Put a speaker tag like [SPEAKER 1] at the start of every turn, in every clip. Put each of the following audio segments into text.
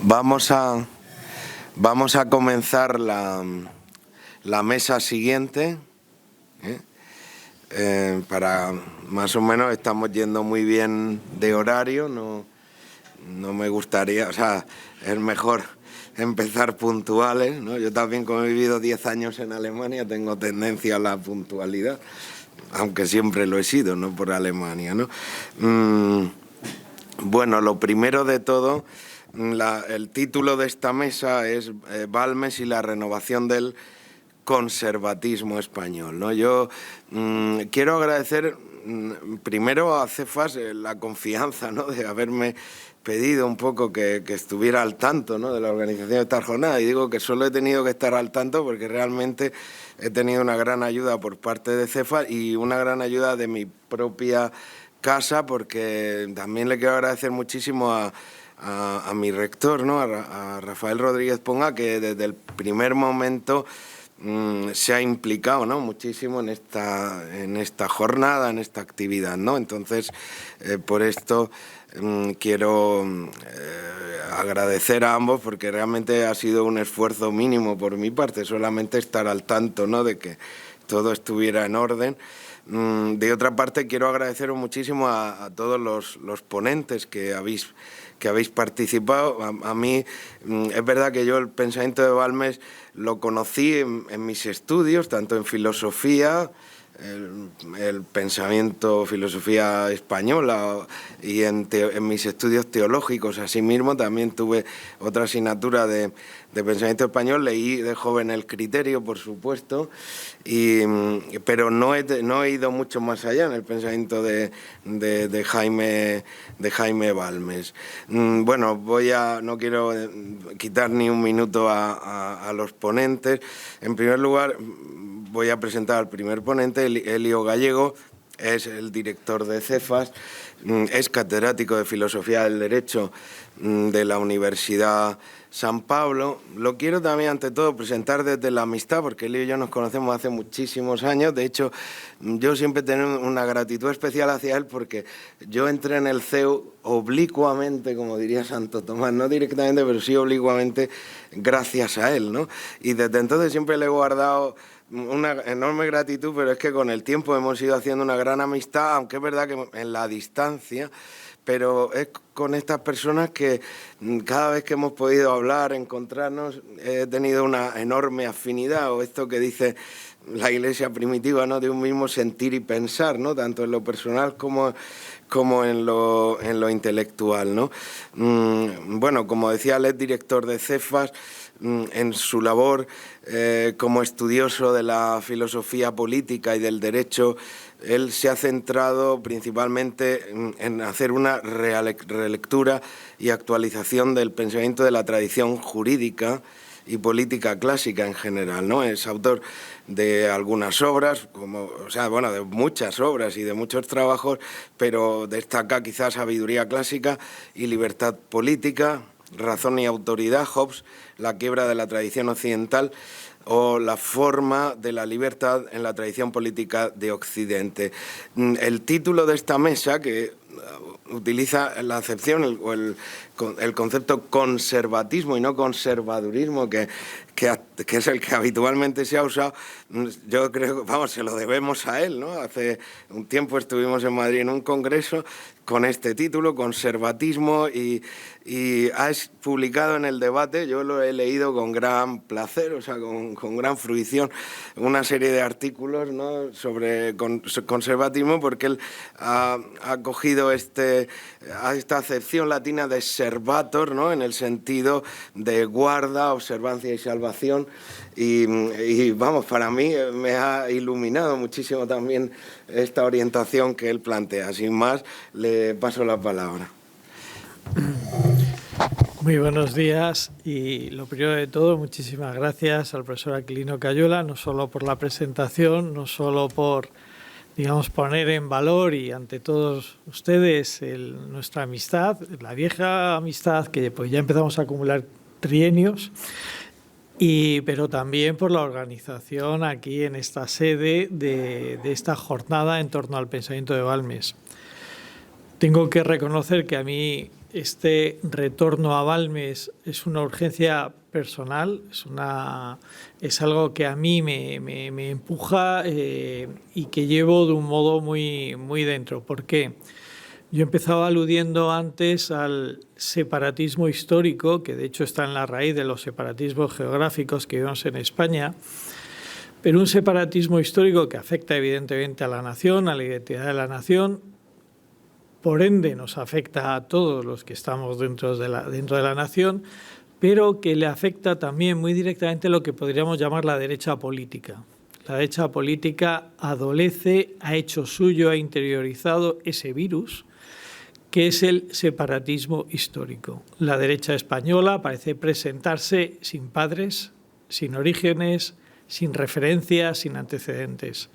[SPEAKER 1] Vamos a comenzar la mesa siguiente. Para más o menos estamos yendo muy bien de horario. No me gustaría, o sea, es mejor empezar puntuales, ¿no? Yo también, como he vivido 10 años en Alemania, tengo tendencia a la puntualidad, aunque siempre lo he sido, no por Alemania, ¿no? Bueno, lo primero de todo, el título de esta mesa es Balmes y la renovación del conservatismo español, ¿no? Yo quiero agradecer primero a Cefas la confianza, ¿no?, de haberme pedido un poco que estuviera al tanto, ¿no?, de la organización de esta jornada, y digo que solo he tenido que estar al tanto porque realmente he tenido una gran ayuda por parte de Cefas y una gran ayuda de mi propia casa, porque también le quiero agradecer muchísimo a mi rector, ¿no?, a Rafael Rodríguez Ponga, que desde el primer momento se ha implicado, ¿no?, muchísimo en esta jornada, en esta actividad, ¿no? Entonces, por esto quiero agradecer a ambos, porque realmente ha sido un esfuerzo mínimo por mi parte, solamente estar al tanto, ¿no?, de que todo estuviera en orden. De otra parte, quiero agradecer muchísimo a todos los ponentes que habéis participado. A mí es verdad que yo el pensamiento de Balmes lo conocí en mis estudios, tanto en filosofía, el pensamiento, filosofía española, y en mis estudios teológicos. Asimismo, también tuve otra asignatura de pensamiento español, leí de joven El Criterio, por supuesto, pero no he ido mucho más allá en el pensamiento de Jaime Balmes. Bueno, no quiero quitar ni un minuto a los ponentes. En primer lugar, voy a presentar al primer ponente, Elio Gallego. Es el director de Cefas, es catedrático de Filosofía del Derecho de la Universidad San Pablo. Lo quiero también, ante todo, presentar desde la amistad, porque Elio y yo nos conocemos hace muchísimos años. De hecho, yo siempre tengo una gratitud especial hacia él, porque yo entré en el CEU oblicuamente, como diría Santo Tomás, no directamente, pero sí oblicuamente, gracias a él, ¿no? Y desde entonces siempre le he guardado una enorme gratitud, pero es que con el tiempo hemos ido haciendo una gran amistad, aunque es verdad que en la distancia, pero es con estas personas que cada vez que hemos podido hablar, encontrarnos, he tenido una enorme afinidad, o esto que dice la Iglesia primitiva, ¿no?, de un mismo sentir y pensar, ¿no?, tanto en lo personal como en lo intelectual, ¿no? Bueno, como decía, él es director de Cefas. En su labor como estudioso de la filosofía política y del derecho, él se ha centrado principalmente en hacer una relectura y actualización del pensamiento de la tradición jurídica y política clásica en general, ¿no? Es autor de algunas obras, de muchas obras y de muchos trabajos, pero destaca quizás Sabiduría clásica y Libertad política, Razón y autoridad, Hobbes, La quiebra de la tradición occidental, o La forma de la libertad en la tradición política de Occidente. El título de esta mesa, que utiliza la acepción el concepto conservatismo y no conservadurismo, que es el que habitualmente se ha usado, yo creo que, se lo debemos a él, ¿no? Hace un tiempo estuvimos en Madrid en un congreso con este título, conservatismo, y has publicado en El Debate, yo lo he leído con gran placer, con gran fruición, una serie de artículos, ¿no?, sobre conservatismo, porque él ha cogido esta acepción latina de servator, ¿no?, en el sentido de guarda, observancia y salvación, y para mí me ha iluminado muchísimo también esta orientación que él plantea. Sin más, le paso la palabra.
[SPEAKER 2] Muy buenos días, y lo primero de todo, muchísimas gracias al profesor Aquilino Cayola, no solo por la presentación, no solo por, poner en valor y ante todos ustedes nuestra amistad, la vieja amistad que pues ya empezamos a acumular trienios, pero también por la organización aquí en esta sede de esta jornada en torno al pensamiento de Balmes. Tengo que reconocer que a mí este retorno a Balmes es una urgencia personal, es algo que a mí me empuja y que llevo de un modo muy, muy dentro. ¿Por qué? Yo empezaba aludiendo antes al separatismo histórico, que de hecho está en la raíz de los separatismos geográficos que vivimos en España, pero un separatismo histórico que afecta evidentemente a la nación, a la identidad de la nación, por ende nos afecta a todos los que estamos dentro de la nación, pero que le afecta también muy directamente a lo que podríamos llamar la derecha política. La derecha política adolece, ha hecho suyo, ha interiorizado ese virus, que es el separatismo histórico. La derecha española parece presentarse sin padres, sin orígenes, sin referencias, sin antecedentes.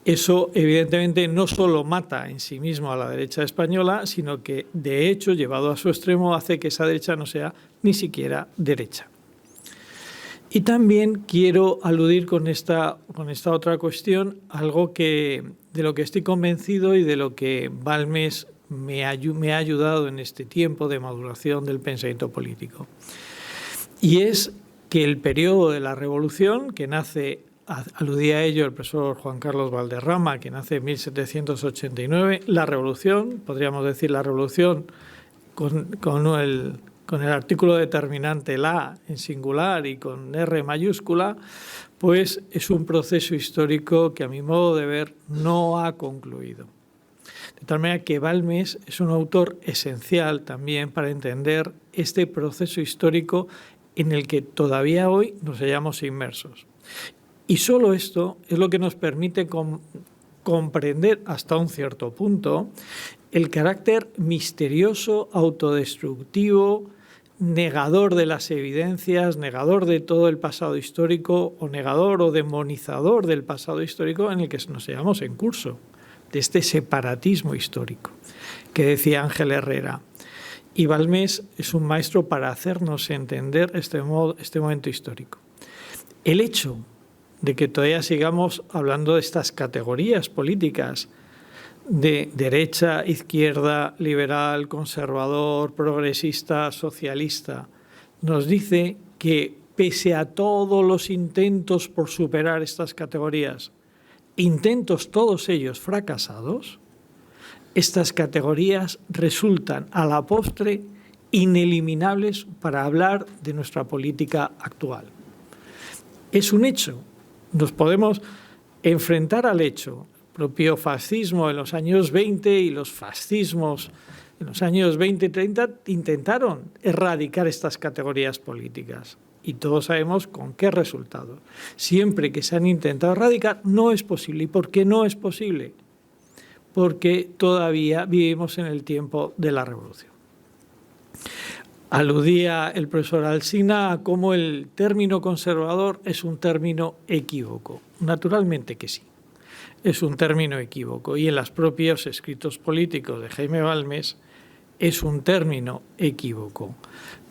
[SPEAKER 2] Eso, evidentemente, no solo mata en sí mismo a la derecha española, sino que, de hecho, llevado a su extremo, hace que esa derecha no sea ni siquiera derecha. Y también quiero aludir con esta otra cuestión, algo de lo que estoy convencido y de lo que Balmes me ha ayudado en este tiempo de maduración del pensamiento político. Y es que el periodo de la Revolución, que nace, aludía a ello el profesor Juan Carlos Valderrama, que nace en 1789, la Revolución, podríamos decir la Revolución con el artículo determinante la en singular y con R mayúscula, pues es un proceso histórico que a mi modo de ver no ha concluido. De tal manera que Balmes es un autor esencial también para entender este proceso histórico en el que todavía hoy nos hallamos inmersos. Y solo esto es lo que nos permite comprender hasta un cierto punto el carácter misterioso, autodestructivo, negador de las evidencias, negador de todo el pasado histórico o negador o demonizador del pasado histórico en el que nos hallamos en curso, de este separatismo histórico que decía Ángel Herrera. Y Balmes es un maestro para hacernos entender este momento histórico. El hecho de que todavía sigamos hablando de estas categorías políticas de derecha, izquierda, liberal, conservador, progresista, socialista, nos dice que pese a todos los intentos por superar estas categorías, intentos todos ellos fracasados, estas categorías resultan a la postre ineliminables para hablar de nuestra política actual. Es un hecho. Nos podemos enfrentar al hecho. El propio fascismo en los años 20 y los fascismos en los años 20 y 30 intentaron erradicar estas categorías políticas. Y todos sabemos con qué resultado. Siempre que se han intentado erradicar, no es posible. ¿Y por qué no es posible? Porque todavía vivimos en el tiempo de la Revolución. Aludía el profesor Alsina a cómo el término conservador es un término equívoco. Naturalmente que sí, es un término equívoco. Y en los propios escritos políticos de Jaime Balmes es un término equívoco.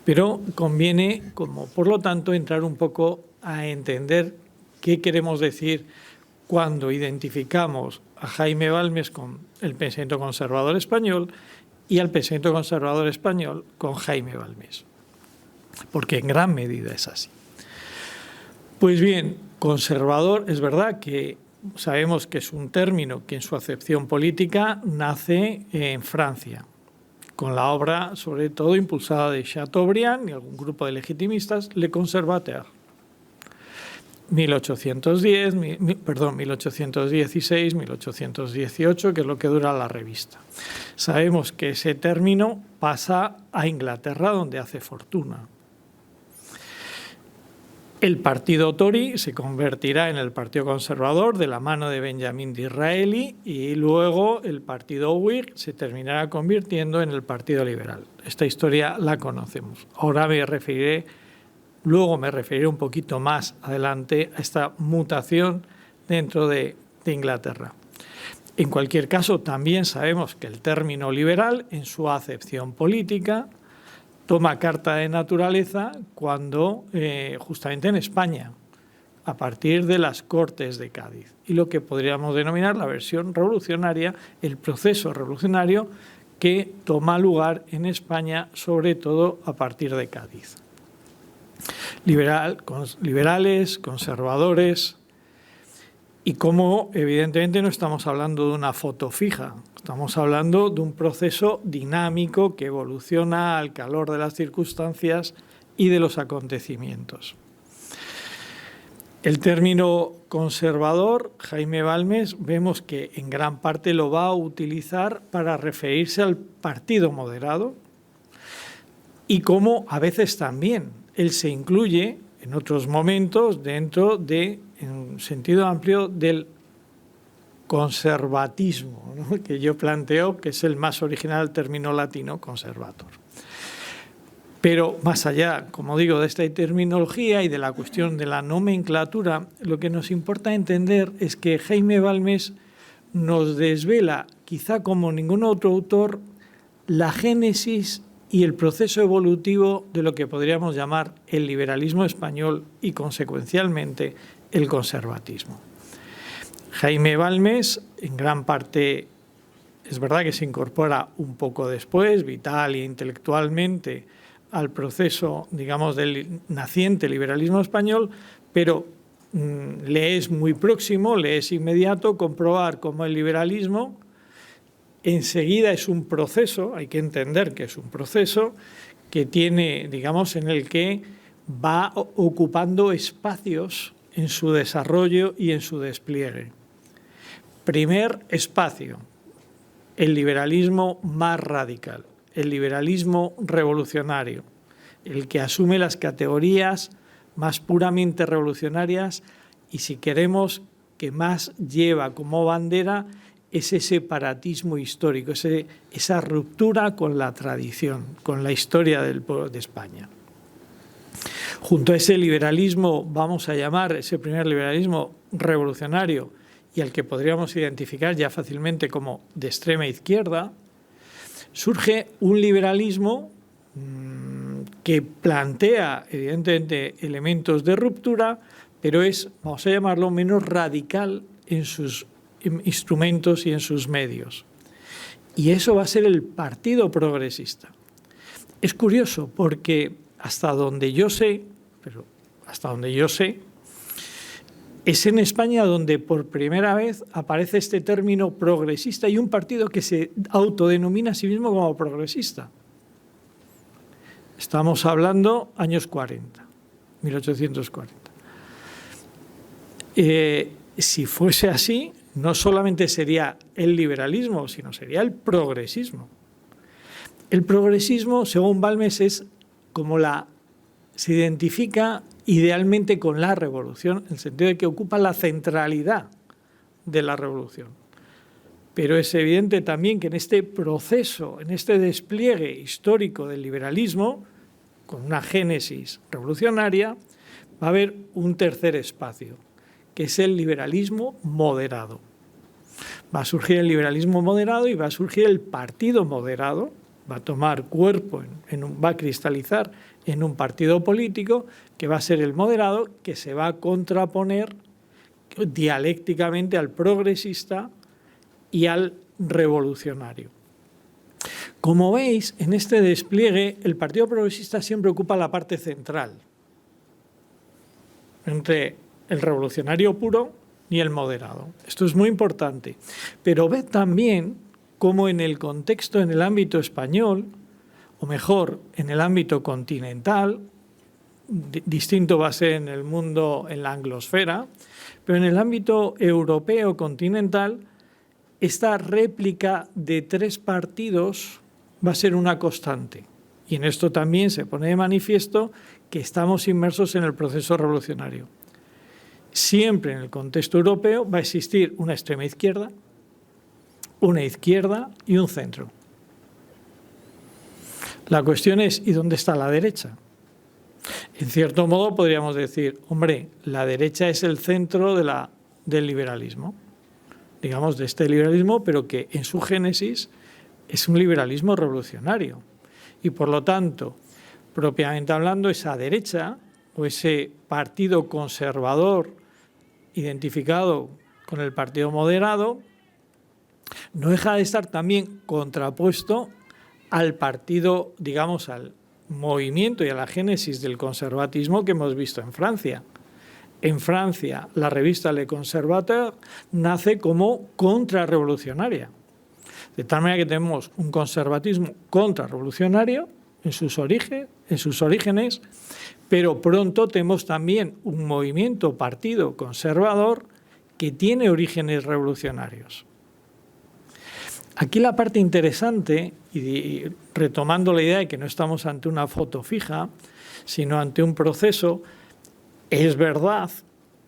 [SPEAKER 2] Pero conviene, por lo tanto, entrar un poco a entender qué queremos decir cuando identificamos a Jaime Balmes con el pensamiento conservador español y al pensamiento conservador español con Jaime Balmes, porque en gran medida es así. Pues bien, conservador es verdad que sabemos que es un término que en su acepción política nace en Francia, con la obra sobre todo impulsada de Chateaubriand y algún grupo de legitimistas, Le Conservateur. 1816, 1818, que es lo que dura la revista. Sabemos que ese término pasa a Inglaterra, donde hace fortuna. El partido Tory se convertirá en el Partido Conservador de la mano de Benjamin Disraeli y luego el partido Whig se terminará convirtiendo en el Partido Liberal. Esta historia la conocemos. Ahora luego me referiré un poquito más adelante a esta mutación dentro de Inglaterra. En cualquier caso, también sabemos que el término liberal, en su acepción política, toma carta de naturaleza cuando, justamente en España, a partir de las Cortes de Cádiz, y lo que podríamos denominar la versión revolucionaria, el proceso revolucionario que toma lugar en España, sobre todo a partir de Cádiz. Liberales, conservadores, y como evidentemente no estamos hablando de una foto fija, estamos hablando de un proceso dinámico que evoluciona al calor de las circunstancias y de los acontecimientos. El término conservador, Jaime Balmes, vemos que en gran parte lo va a utilizar para referirse al partido moderado y como a veces también él se incluye en otros momentos dentro de, en sentido amplio, del conservatismo, ¿no?, que yo planteo que es el más original término latino, conservator. Pero más allá, como digo, de esta terminología y de la cuestión de la nomenclatura, lo que nos importa entender es que Jaime Balmes nos desvela, quizá como ningún otro autor, la génesis y el proceso evolutivo de lo que podríamos llamar el liberalismo español y, consecuencialmente, el conservatismo. Jaime Balmes, en gran parte, es verdad que se incorpora un poco después, vital e intelectualmente, al proceso, digamos, del naciente liberalismo español, pero le es muy próximo, le es inmediato comprobar cómo el liberalismo enseguida es un proceso, hay que entender que es un proceso que tiene, digamos, en el que va ocupando espacios en su desarrollo y en su despliegue. Primer espacio, el liberalismo más radical, el liberalismo revolucionario, el que asume las categorías más puramente revolucionarias y, si queremos, que más lleva como bandera ese separatismo histórico, esa ruptura con la tradición, con la historia del pueblo de España. Junto a ese liberalismo, vamos a llamar ese primer liberalismo revolucionario y al que podríamos identificar ya fácilmente como de extrema izquierda, surge un liberalismo que plantea, evidentemente, elementos de ruptura, pero es, vamos a llamarlo, menos radical en sus instrumentos y en sus medios. Y eso va a ser el Partido Progresista. Es curioso porque hasta donde yo sé, es en España donde por primera vez aparece este término progresista y un partido que se autodenomina a sí mismo como progresista. Estamos hablando años 40, 1840. Si fuese así, no solamente sería el liberalismo, sino sería el progresismo. El progresismo, según Balmes, es como se identifica idealmente con la revolución, en el sentido de que ocupa la centralidad de la revolución. Pero es evidente también que en este proceso, en este despliegue histórico del liberalismo, con una génesis revolucionaria, va a haber un tercer espacio, que es el liberalismo moderado. Va a surgir el liberalismo moderado y va a surgir el partido moderado, va a tomar cuerpo, va a cristalizar en un partido político que va a ser el moderado, que se va a contraponer dialécticamente al progresista y al revolucionario. Como veis, en este despliegue, el Partido Progresista siempre ocupa la parte central, entre el revolucionario puro y el moderado. Esto es muy importante. Pero ved también cómo en el contexto, en el ámbito español, o mejor, en el ámbito continental, distinto va a ser en el mundo, en la anglosfera, pero en el ámbito europeo continental, esta réplica de tres partidos va a ser una constante. Y en esto también se pone de manifiesto que estamos inmersos en el proceso revolucionario. Siempre en el contexto europeo va a existir una extrema izquierda, una izquierda y un centro. La cuestión es, ¿y dónde está la derecha? En cierto modo podríamos decir, hombre, la derecha es el centro del liberalismo, digamos, de este liberalismo, pero que en su génesis es un liberalismo revolucionario. Y por lo tanto, propiamente hablando, esa derecha o ese partido conservador identificado con el partido moderado no deja de estar también contrapuesto al partido, digamos, al movimiento y a la génesis del conservatismo que hemos visto en Francia. En Francia, la revista Le Conservateur nace como contrarrevolucionaria. De tal manera que tenemos un conservatismo contrarrevolucionario en sus orígenes, pero pronto tenemos también un movimiento partido conservador que tiene orígenes revolucionarios. Aquí la parte interesante, y retomando la idea de que no estamos ante una foto fija, sino ante un proceso, es verdad,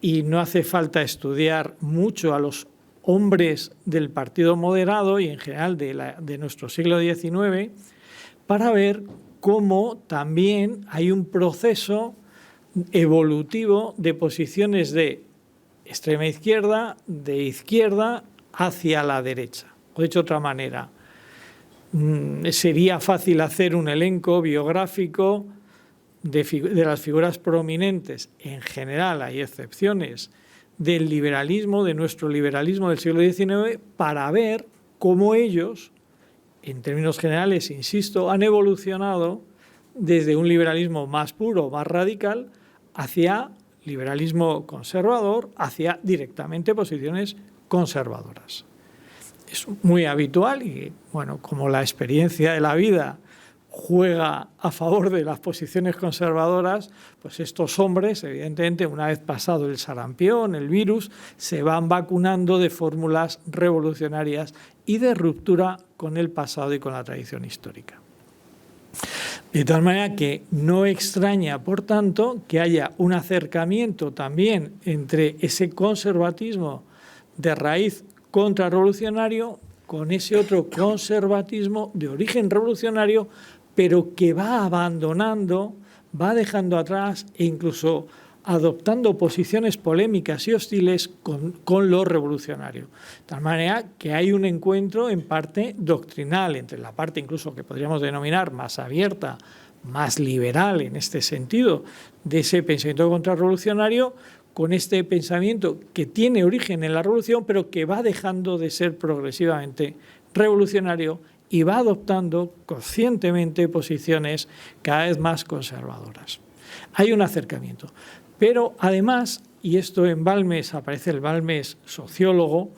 [SPEAKER 2] y no hace falta estudiar mucho a los hombres del partido moderado y en general de nuestro siglo XIX para ver cómo también hay un proceso evolutivo de posiciones de extrema izquierda, de izquierda hacia la derecha. O dicho de otra manera, sería fácil hacer un elenco biográfico de las figuras prominentes. En general hay excepciones del liberalismo, de nuestro liberalismo del siglo XIX, para ver cómo ellos, en términos generales, insisto, han evolucionado desde un liberalismo más puro, más radical, hacia liberalismo conservador, hacia directamente posiciones conservadoras. Es muy habitual y, bueno, como la experiencia de la vida juega a favor de las posiciones conservadoras, pues estos hombres, evidentemente, una vez pasado el sarampión, el virus, se van vacunando de fórmulas revolucionarias y de ruptura con el pasado y con la tradición histórica. De tal manera que no extraña, por tanto, que haya un acercamiento también entre ese conservatismo de raíz contrarrevolucionario con ese otro conservatismo de origen revolucionario, pero que va abandonando, va dejando atrás e incluso adoptando posiciones polémicas y hostiles con lo revolucionario. De tal manera que hay un encuentro en parte doctrinal entre la parte incluso que podríamos denominar más abierta, más liberal en este sentido, de ese pensamiento contrarrevolucionario, con este pensamiento que tiene origen en la revolución, pero que va dejando de ser progresivamente revolucionario y va adoptando conscientemente posiciones cada vez más conservadoras. Hay un acercamiento. Pero además, y esto en Balmes aparece el Balmes sociólogo,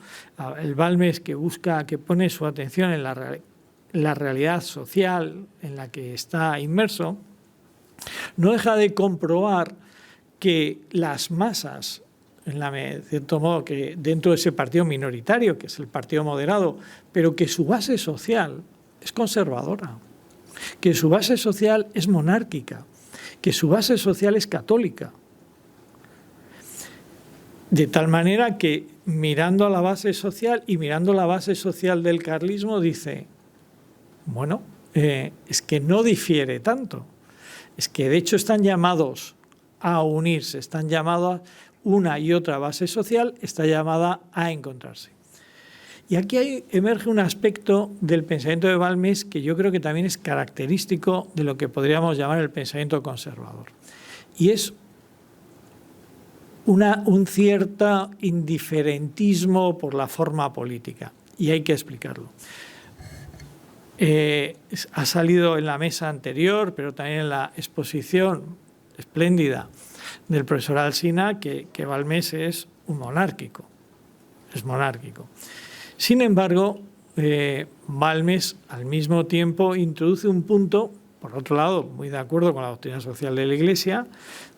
[SPEAKER 2] el Balmes que busca, que pone su atención en la realidad social en la que está inmerso, no deja de comprobar que las masas, de cierto modo que dentro de ese partido minoritario, que es el partido moderado, pero que su base social es conservadora, que su base social es monárquica, que su base social es católica. De tal manera que mirando a la base social y mirando la base social del carlismo dice, bueno, es que no difiere tanto, es que de hecho están llamados a unirse, están llamadas una y otra base social, está llamada a encontrarse. Y aquí emerge un aspecto del pensamiento de Balmes que yo creo que también es característico de lo que podríamos llamar el pensamiento conservador. Y es un cierto indiferentismo por la forma política. Y hay que explicarlo. Ha salido en la mesa anterior, pero también en la exposición espléndida del profesor Alsina, que Balmes es un monárquico. Es monárquico. Sin embargo, Balmes al mismo tiempo introduce un punto, por otro lado, muy de acuerdo con la doctrina social de la Iglesia,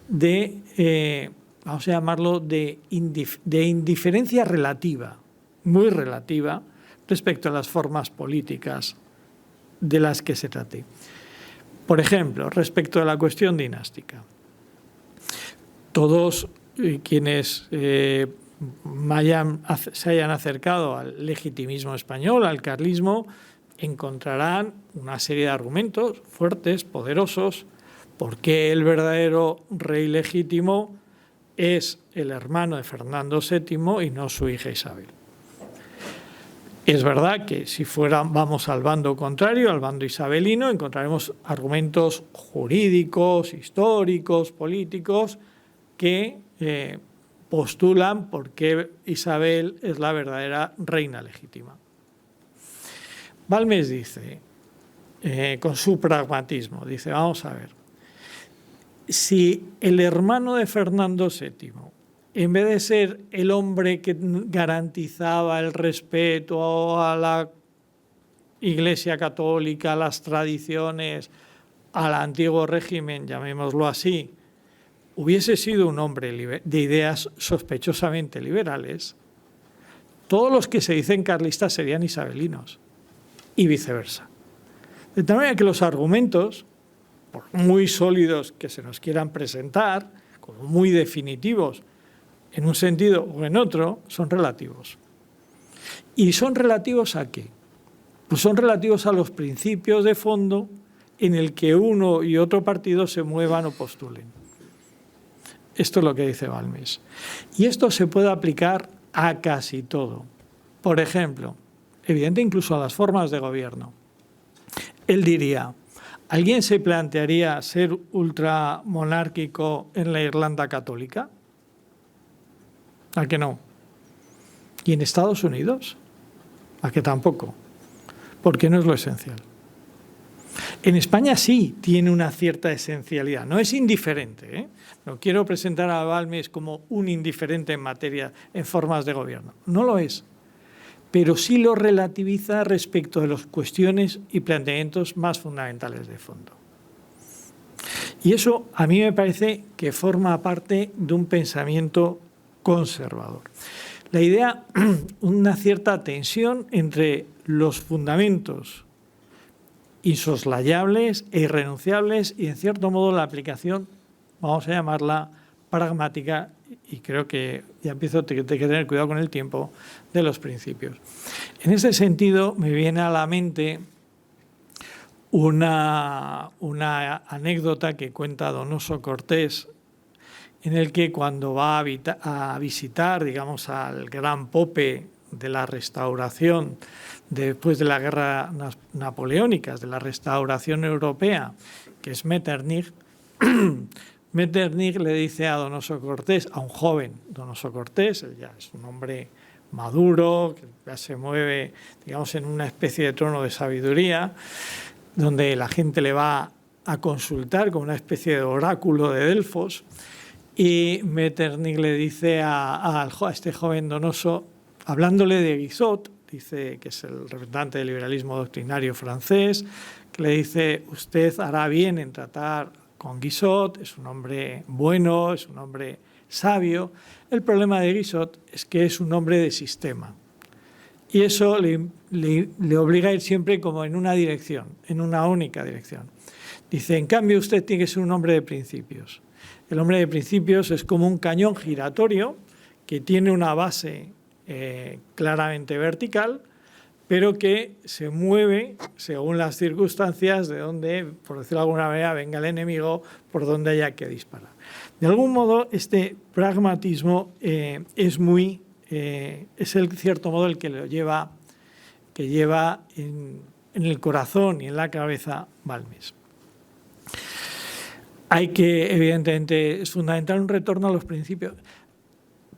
[SPEAKER 2] de, vamos a llamarlo, de indiferencia relativa, muy relativa, respecto a las formas políticas de las que se trate. Por ejemplo, respecto a la cuestión dinástica. Todos quienes se hayan acercado al legitimismo español, al carlismo, encontrarán una serie de argumentos fuertes, poderosos, por qué el verdadero rey legítimo es el hermano de Fernando VII y no su hija Isabel. Es verdad que si vamos al bando contrario, al bando isabelino, encontraremos argumentos jurídicos, históricos, políticos, que postulan por qué Isabel es la verdadera reina legítima. Balmes dice, con su pragmatismo, dice, vamos a ver, si el hermano de Fernando VII, en vez de ser el hombre que garantizaba el respeto a la Iglesia Católica, a las tradiciones, al antiguo régimen, llamémoslo así, hubiese sido un hombre de ideas sospechosamente liberales, todos los que se dicen carlistas serían isabelinos y viceversa. De tal manera que los argumentos, por muy sólidos que se nos quieran presentar, como muy definitivos en un sentido o en otro, son relativos. ¿Y son relativos a qué? Pues son relativos a los principios de fondo en el que uno y otro partido se muevan o postulen. Esto es lo que dice Balmes. Y esto se puede aplicar a casi todo. Por ejemplo, evidente incluso a las formas de gobierno. Él diría, ¿alguien se plantearía ser ultramonárquico en la Irlanda católica? ¿A que no? ¿Y en Estados Unidos? ¿A que tampoco? Porque no es lo esencial. En España sí tiene una cierta esencialidad, no es indiferente, ¿eh? No quiero presentar a Balmes como un indiferente en materia, en formas de gobierno, no lo es, pero sí lo relativiza respecto de las cuestiones y planteamientos más fundamentales de fondo. Y eso a mí me parece que forma parte de un pensamiento conservador. La idea, una cierta tensión entre los fundamentos insoslayables e irrenunciables y, en cierto modo, la aplicación, vamos a llamarla pragmática, y creo que ya empiezo a tener cuidado con el tiempo, de los principios. En ese sentido, me viene a la mente una anécdota que cuenta Donoso Cortés, en el que cuando va a visitar, digamos, al gran pope de la restauración después de la guerra napoleónica, de la restauración europea, que es Metternich, Metternich le dice a Donoso Cortés, a un joven Donoso Cortés, él ya es un hombre maduro, que ya se mueve, digamos, en una especie de trono de sabiduría, donde la gente le va a consultar como una especie de oráculo de Delfos, y Metternich le dice a este joven Donoso, hablándole de Guizot, dice que es el representante del liberalismo doctrinario francés, que le dice, usted hará bien en tratar con Guizot, es un hombre bueno, es un hombre sabio. El problema de Guizot es que es un hombre de sistema. Y eso le obliga a ir siempre como en una dirección, en una única dirección. Dice, en cambio usted tiene que ser un hombre de principios. El hombre de principios es como un cañón giratorio que tiene una base claramente vertical, pero que se mueve según las circunstancias de donde, por decirlo de alguna manera, venga el enemigo, por donde haya que disparar. De algún modo, este pragmatismo es el cierto modo el que lo lleva en el corazón y en la cabeza Balmes. Hay que, evidentemente, es fundamental un retorno a los principios.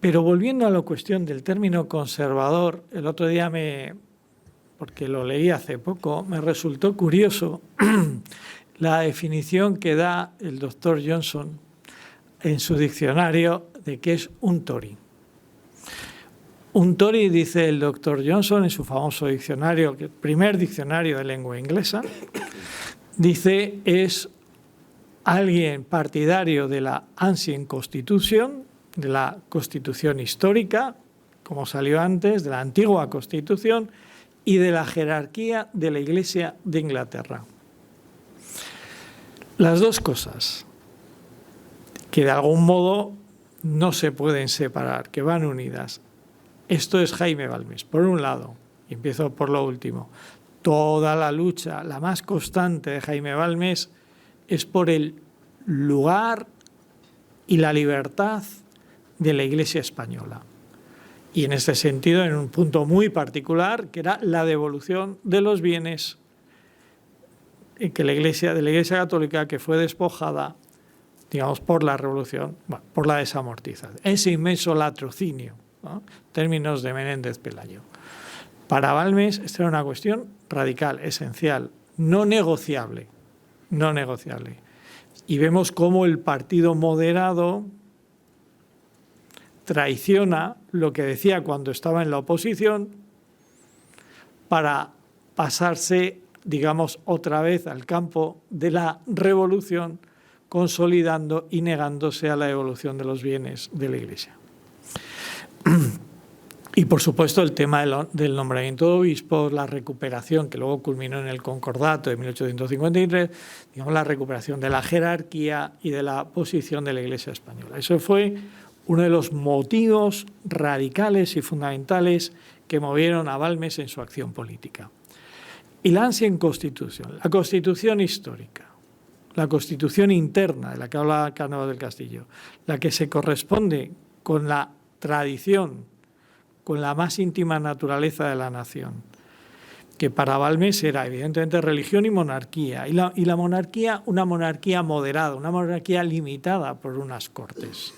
[SPEAKER 2] Pero volviendo a la cuestión del término conservador, el otro día porque lo leí hace poco, me resultó curioso la definición que da el doctor Johnson en su diccionario de qué es un Tory. Un Tory, dice el doctor Johnson en su famoso diccionario, el primer diccionario de lengua inglesa, dice es alguien partidario de la Ancient Constitution, de la Constitución histórica, como salió antes, de la antigua Constitución y de la jerarquía de la Iglesia de Inglaterra. Las dos cosas, que de algún modo no se pueden separar, que van unidas. Esto es Jaime Balmes. Por un lado, y empiezo por lo último, toda la lucha, la más constante de Jaime Balmes es por el lugar y la libertad de la Iglesia española. Y en este sentido, en un punto muy particular, que era la devolución de los bienes que de la Iglesia Católica, que fue despojada, digamos, por la Revolución, bueno, por la desamortización. Ese inmenso latrocinio, ¿no? En términos de Menéndez Pelayo. Para Balmes esta era una cuestión radical, esencial, no negociable, no negociable. Y vemos cómo el partido moderado traiciona lo que decía cuando estaba en la oposición para pasarse, digamos, otra vez al campo de la revolución, consolidando y negándose a la evolución de los bienes de la Iglesia. Y, por supuesto, el tema del nombramiento de obispos, la recuperación, que luego culminó en el Concordato de 1853, digamos, la recuperación de la jerarquía y de la posición de la Iglesia española. Eso fue uno de los motivos radicales y fundamentales que movieron a Balmes en su acción política. Y la ansia en Constitución, la Constitución histórica, la Constitución interna de la que habla Cánovas del Castillo, la que se corresponde con la tradición, con la más íntima naturaleza de la nación, que para Balmes era evidentemente religión y monarquía, y la monarquía, una monarquía moderada, una monarquía limitada por unas cortes,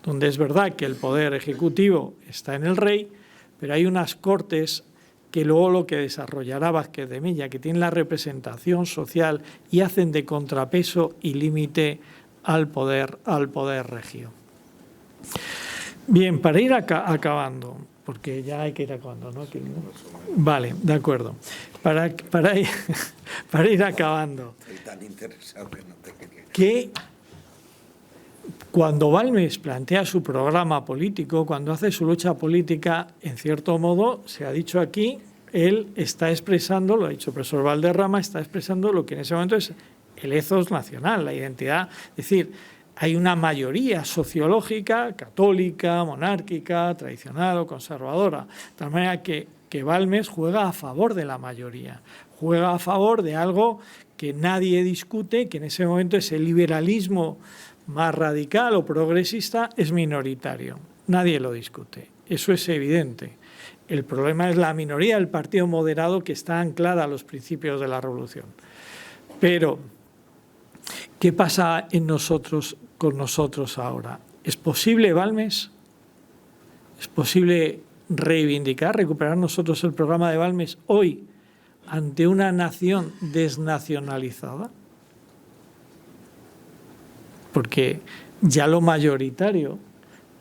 [SPEAKER 2] donde es verdad que el poder ejecutivo está en el rey, pero hay unas cortes que luego lo que desarrollará Vázquez de Mella, que tienen la representación social y hacen de contrapeso y límite al poder regio. Bien, para ir acabando, porque ya hay que ir acabando, ¿no? Vale, de acuerdo. Para ir acabando.
[SPEAKER 1] Estoy tan interesado que no te quería.
[SPEAKER 2] Que cuando Balmes plantea su programa político, cuando hace su lucha política, en cierto modo, se ha dicho aquí, él está expresando, lo ha dicho el profesor Valderrama, está expresando lo que en ese momento es el ethos nacional, la identidad. Es decir, hay una mayoría sociológica, católica, monárquica, tradicional o conservadora. De tal manera que Balmes juega a favor de la mayoría, juega a favor de algo que nadie discute, que en ese momento es el liberalismo más radical o progresista, es minoritario. Nadie lo discute. Eso es evidente. El problema es la minoría del partido moderado que está anclada a los principios de la revolución. Pero, ¿qué pasa con nosotros ahora? ¿Es posible, Balmes? ¿Es posible reivindicar, recuperar nosotros el programa de Balmes hoy ante una nación desnacionalizada? Porque ya lo mayoritario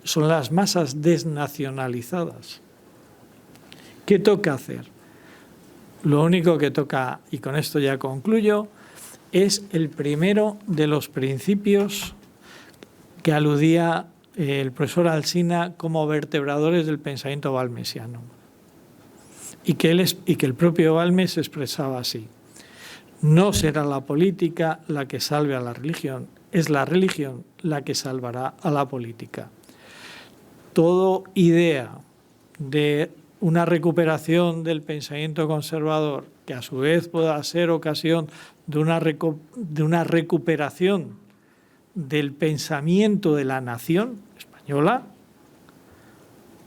[SPEAKER 2] son las masas desnacionalizadas. ¿Qué toca hacer? Lo único que toca, y con esto ya concluyo, es el primero de los principios que aludía el profesor Alsina como vertebradores del pensamiento balmesiano. Y que el propio Balmes expresaba así: no será la política la que salve a la religión, es la religión la que salvará a la política. Toda idea de una recuperación del pensamiento conservador, que a su vez pueda ser ocasión de una recuperación del pensamiento de la nación española,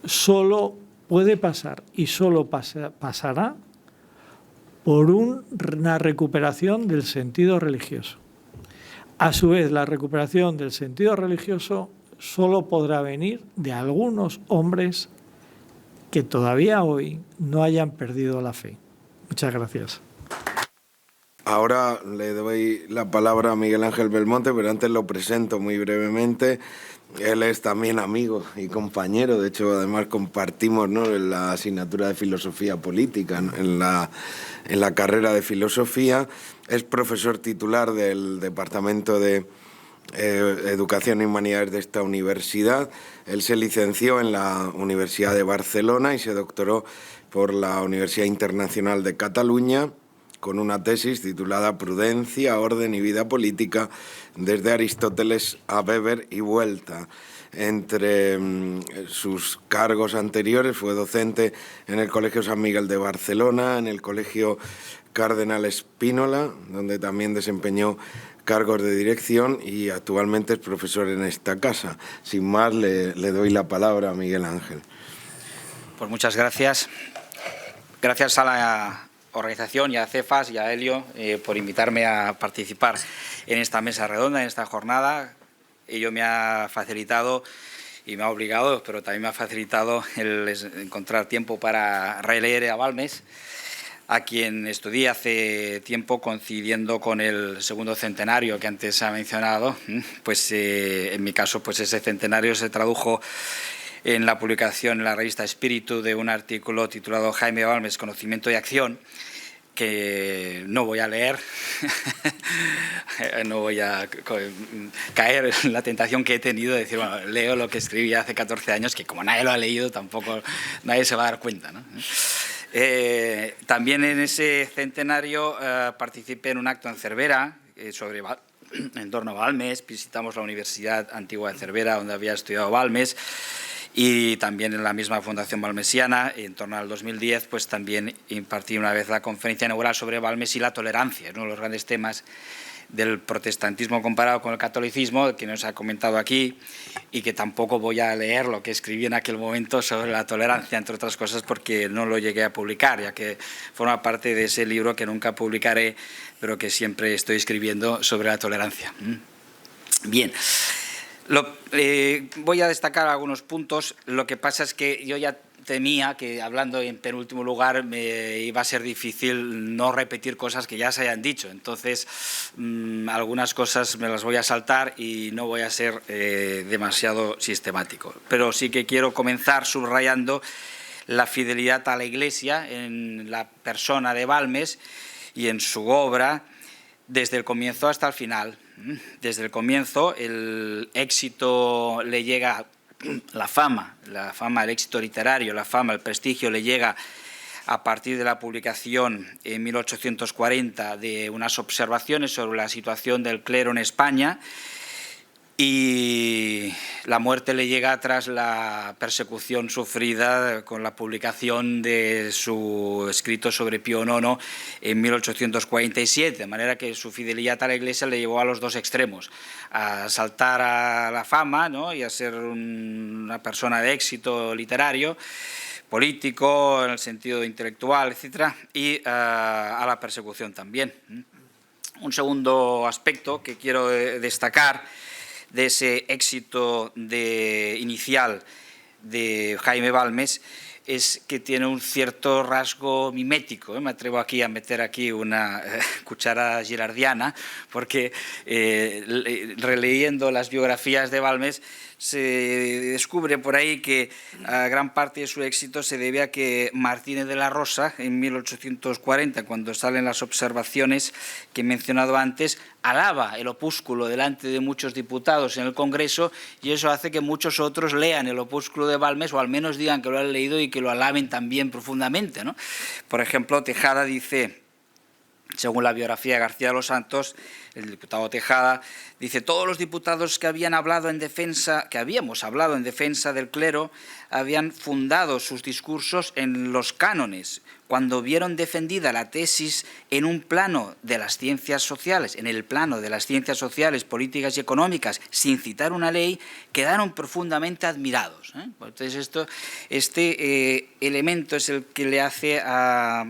[SPEAKER 2] solo puede pasar y solo pasará por una recuperación del sentido religioso. A su vez, la recuperación del sentido religioso solo podrá venir de algunos hombres que todavía hoy no hayan perdido la fe. Muchas gracias.
[SPEAKER 1] Ahora le doy la palabra a Miguel Ángel Belmonte, pero antes lo presento muy brevemente. Él es también amigo y compañero, de hecho además compartimos, ¿no?, la asignatura de filosofía política, ¿no?, en la carrera de filosofía. Es profesor titular del Departamento de Educación y Humanidades de esta universidad. Él se licenció en la Universidad de Barcelona y se doctoró por la Universidad Internacional de Cataluña con una tesis titulada Prudencia, Orden y Vida Política desde Aristóteles a Weber y vuelta. Entre sus cargos anteriores fue docente en el Colegio San Miguel de Barcelona, en el Colegio Cardenal Spínola, donde también desempeñó cargos de dirección, y actualmente es profesor en esta casa. Sin más, le doy la palabra a Miguel Ángel.
[SPEAKER 3] Pues muchas gracias. Gracias a la organización y a Cefas y a Helio por invitarme a participar en esta mesa redonda, en esta jornada. Ello me ha facilitado y me ha obligado, pero también me ha facilitado el encontrar tiempo para releer a Balmes, a quien estudié hace tiempo coincidiendo con el segundo centenario que antes se ha mencionado. Pues en mi caso, pues ese centenario se tradujo en la publicación en la revista Espíritu de un artículo titulado Jaime Balmes, Conocimiento y Acción, que no voy a leer, no voy a caer en la tentación que he tenido de decir, bueno, leo lo que escribí hace 14 años, que como nadie lo ha leído, tampoco nadie se va a dar cuenta, ¿no? También en ese centenario participé en un acto en Cervera en torno a Balmes. Visitamos la Universidad Antigua de Cervera, donde había estudiado Balmes, y también en la misma Fundación Balmesiana. En torno al 2010, pues también impartí una vez la conferencia inaugural sobre Balmes y la tolerancia, uno de los grandes temas del protestantismo comparado con el catolicismo, que nos ha comentado aquí, y que tampoco voy a leer lo que escribí en aquel momento sobre la tolerancia, entre otras cosas, porque no lo llegué a publicar, ya que forma parte de ese libro que nunca publicaré, pero que siempre estoy escribiendo sobre la tolerancia. Bien. Voy a destacar algunos puntos. Lo que pasa es que yo ya temía que, hablando en penúltimo lugar, me iba a ser difícil no repetir cosas que ya se hayan dicho. Entonces, algunas cosas me las voy a saltar y no voy a ser demasiado sistemático. Pero sí que quiero comenzar subrayando la fidelidad a la Iglesia en la persona de Balmes y en su obra desde el comienzo hasta el final. Desde el comienzo el éxito le llega, la fama, el éxito literario, la fama, el prestigio le llega a partir de la publicación en 1840 de unas observaciones sobre la situación del clero en España, y la muerte le llega tras la persecución sufrida con la publicación de su escrito sobre Pío IX en 1847, de manera que su fidelidad a la Iglesia le llevó a los dos extremos, a saltar a la fama, ¿no?, y a ser una persona de éxito literario, político, en el sentido intelectual, etcétera, y a la persecución también. Un segundo aspecto que quiero destacar de ese éxito inicial de Jaime Balmes es que tiene un cierto rasgo mimético. Me atrevo aquí a meter aquí una cuchara girardiana, porque releyendo las biografías de Balmes se descubre por ahí que gran parte de su éxito se debe a que Martínez de la Rosa, en 1840, cuando salen las observaciones que he mencionado antes, alaba el opúsculo delante de muchos diputados en el Congreso, y eso hace que muchos otros lean el opúsculo de Balmes, o al menos digan que lo han leído y que lo alaben también profundamente, ¿no? Por ejemplo, Tejada dice, según la biografía de García de los Santos, el diputado Tejada dice: todos los diputados que habíamos hablado en defensa del clero habían fundado sus discursos en los cánones. Cuando vieron defendida la tesis en un plano de las ciencias sociales, políticas y económicas, sin citar una ley, quedaron profundamente admirados. Entonces este elemento es el que le hace a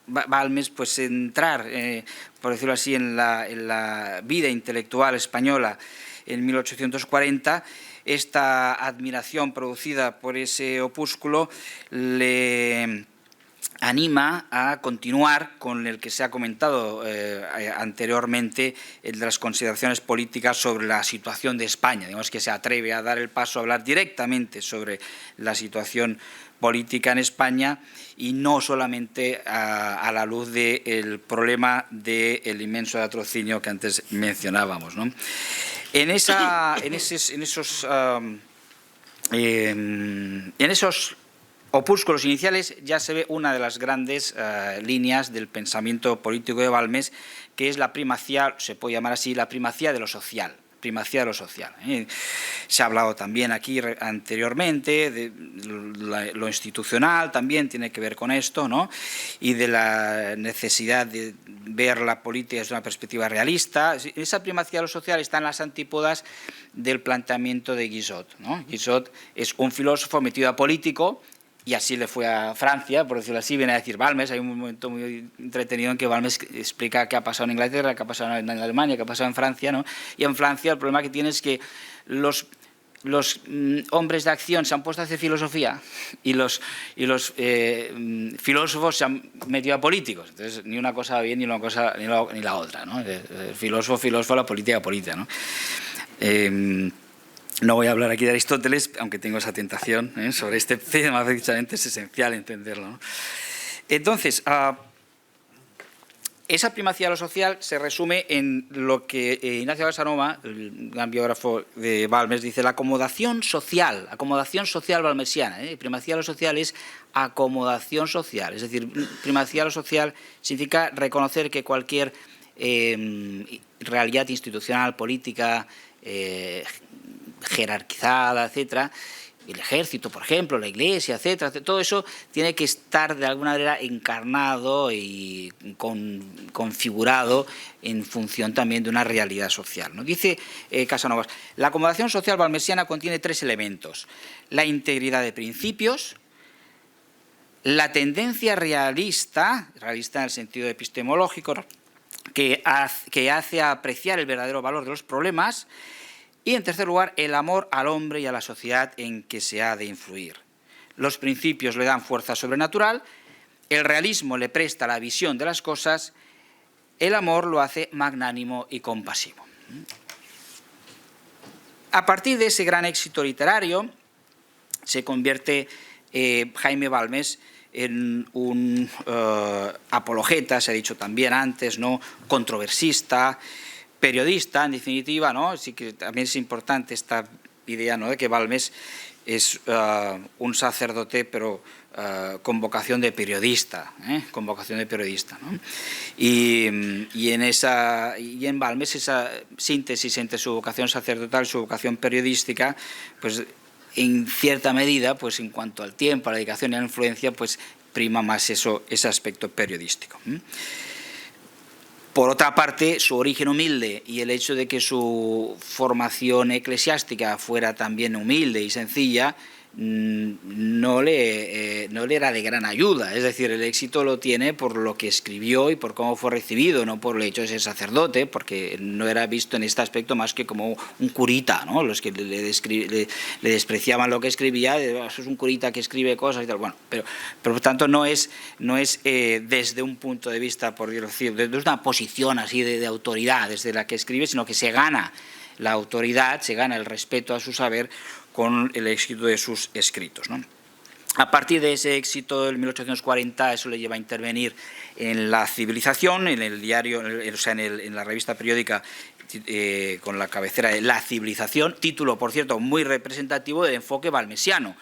[SPEAKER 3] Balmes pues entrar, por decirlo así, en la vida intelectual española en 1840. Esta admiración producida por ese opúsculo le anima a continuar con el que se ha comentado anteriormente, el de las consideraciones políticas sobre la situación de España. Digamos que se atreve a dar el paso a hablar directamente sobre la situación política en España, y no solamente a la luz del problema del inmenso latrocinio que antes mencionábamos, ¿no? En esos opúsculos iniciales ya se ve una de las grandes líneas del pensamiento político de Balmes, que es la primacía, se puede llamar así, la primacía de lo social. Se ha hablado también aquí anteriormente de lo institucional, también tiene que ver con esto, ¿no?, y de la necesidad de ver la política desde una perspectiva realista. Esa primacía de lo social está en las antípodas del planteamiento de Guizot, ¿no? Guizot es un filósofo metido a político, y así le fue a Francia, por decirlo así. Viene a decir Balmes, hay un momento muy entretenido en que Balmes explica qué ha pasado en Inglaterra, qué ha pasado en Alemania, qué ha pasado en Francia, ¿no? Y en Francia el problema que tiene es que los los hombres de acción se han puesto a hacer filosofía y los filósofos se han metido a políticos. Entonces, ni una cosa va bien ni una cosa ni la otra, ¿no? El filósofo, la política, ¿no? No voy a hablar aquí de Aristóteles, aunque tengo esa tentación sobre este tema, precisamente es esencial entenderlo, ¿no? Entonces, esa primacía de lo social se resume en lo que Ignacio Casanova, el gran biógrafo de Balmes, dice: la acomodación social balmesiana. Primacía de lo social es acomodación social, es decir, primacía de lo social significa reconocer que cualquier realidad institucional, política, jerarquizada, etcétera, el ejército, por ejemplo, la iglesia, etcétera, todo eso tiene que estar de alguna manera encarnado y configurado en función también de una realidad social, ¿no? Dice Casanovas: la acomodación social balmesiana contiene 3 elementos: la integridad de principios, la tendencia realista en el sentido epistemológico, que hace apreciar el verdadero valor de los problemas, y, en tercer lugar, el amor al hombre y a la sociedad en que se ha de influir. Los principios le dan fuerza sobrenatural, el realismo le presta la visión de las cosas, el amor lo hace magnánimo y compasivo. A partir de ese gran éxito literario, se convierte Jaime Balmes en un apologeta, se ha dicho también antes, ¿no?, controversista, periodista, en definitiva, ¿no? Sí que también es importante esta idea, ¿no?, de que Balmes es un sacerdote, pero con vocación de periodista, ¿no? Y en Balmes esa síntesis entre su vocación sacerdotal y su vocación periodística, pues en cierta medida, pues en cuanto al tiempo, a la dedicación y a la influencia, pues prima más ese aspecto periodístico. Por otra parte, su origen humilde y el hecho de que su formación eclesiástica fuera también humilde y sencilla, no le era de gran ayuda. Es decir, el éxito lo tiene por lo que escribió y por cómo fue recibido, no por el hecho de ser sacerdote, porque no era visto en este aspecto más que como un curita, ¿no? Los que le despreciaban lo que escribía: eso es un curita que escribe cosas y tal. Bueno, pero por tanto no es desde un punto de vista, por decir, desde una posición así de autoridad desde la que escribe, sino que se gana la autoridad, se gana el respeto a su saber con el éxito de sus escritos, ¿no? A partir de ese éxito del 1840, eso le lleva a intervenir en La Civilización, en el diario, en la revista periódica con la cabecera de La Civilización, título, por cierto, muy representativo del enfoque balmesiano.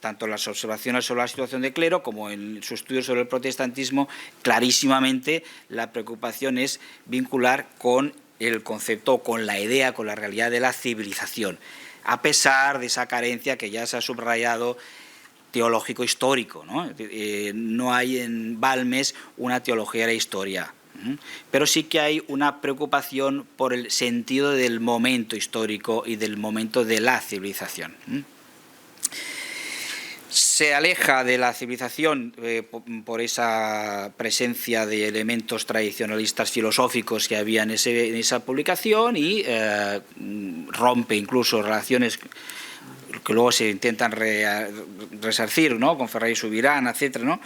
[SPEAKER 3] Tanto en las observaciones sobre la situación de clero como en su estudio sobre el protestantismo, clarísimamente la preocupación es vincular con el concepto, con la idea, con la realidad de la civilización, a pesar de esa carencia que ya se ha subrayado teológico-histórico, ¿no? No hay en Balmes una teología de la historia, pero sí que hay una preocupación por el sentido del momento histórico y del momento de la civilización. Se aleja de la civilización por esa presencia de elementos tradicionalistas filosóficos que había en esa publicación y rompe incluso relaciones que luego se intentan resarcir, ¿no?, con Ferrer y Subirán, etc., ¿no?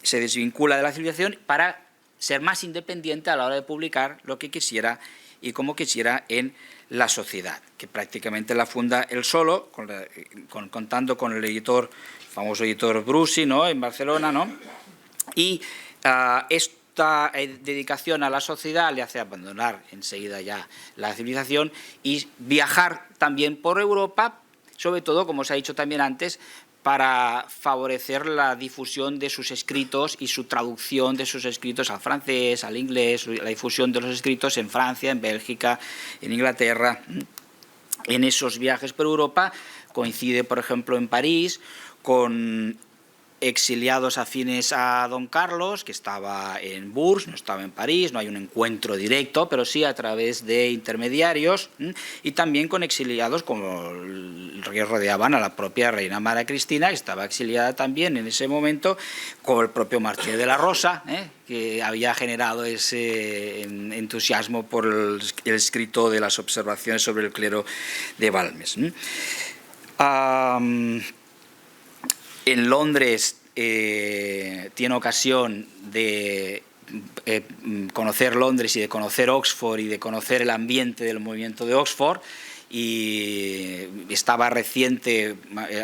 [SPEAKER 3] Se desvincula de la civilización para ser más independiente a la hora de publicar lo que quisiera y como quisiera en La Sociedad, que prácticamente la funda él solo, contando con el editor, el famoso editor Brusi, ¿no?, en Barcelona, ¿no? Y esta dedicación a la sociedad le hace abandonar enseguida ya la civilización y viajar también por Europa, sobre todo, como se ha dicho también antes, para favorecer la difusión de sus escritos y su traducción de sus escritos al francés, al inglés, la difusión de los escritos en Francia, en Bélgica, en Inglaterra. En esos viajes por Europa coincide, por ejemplo, en París con exiliados afines a don Carlos, que estaba en Bourges, no estaba en París, no hay un encuentro directo, pero sí a través de intermediarios, y también con exiliados como el que rodeaban a la propia reina María Cristina, que estaba exiliada también en ese momento, con el propio Martínez de la Rosa, que había generado ese entusiasmo por el escrito de las observaciones sobre el clero de Balmes. En Londres tiene ocasión de conocer Londres y de conocer Oxford y de conocer el ambiente del movimiento de Oxford, y estaba reciente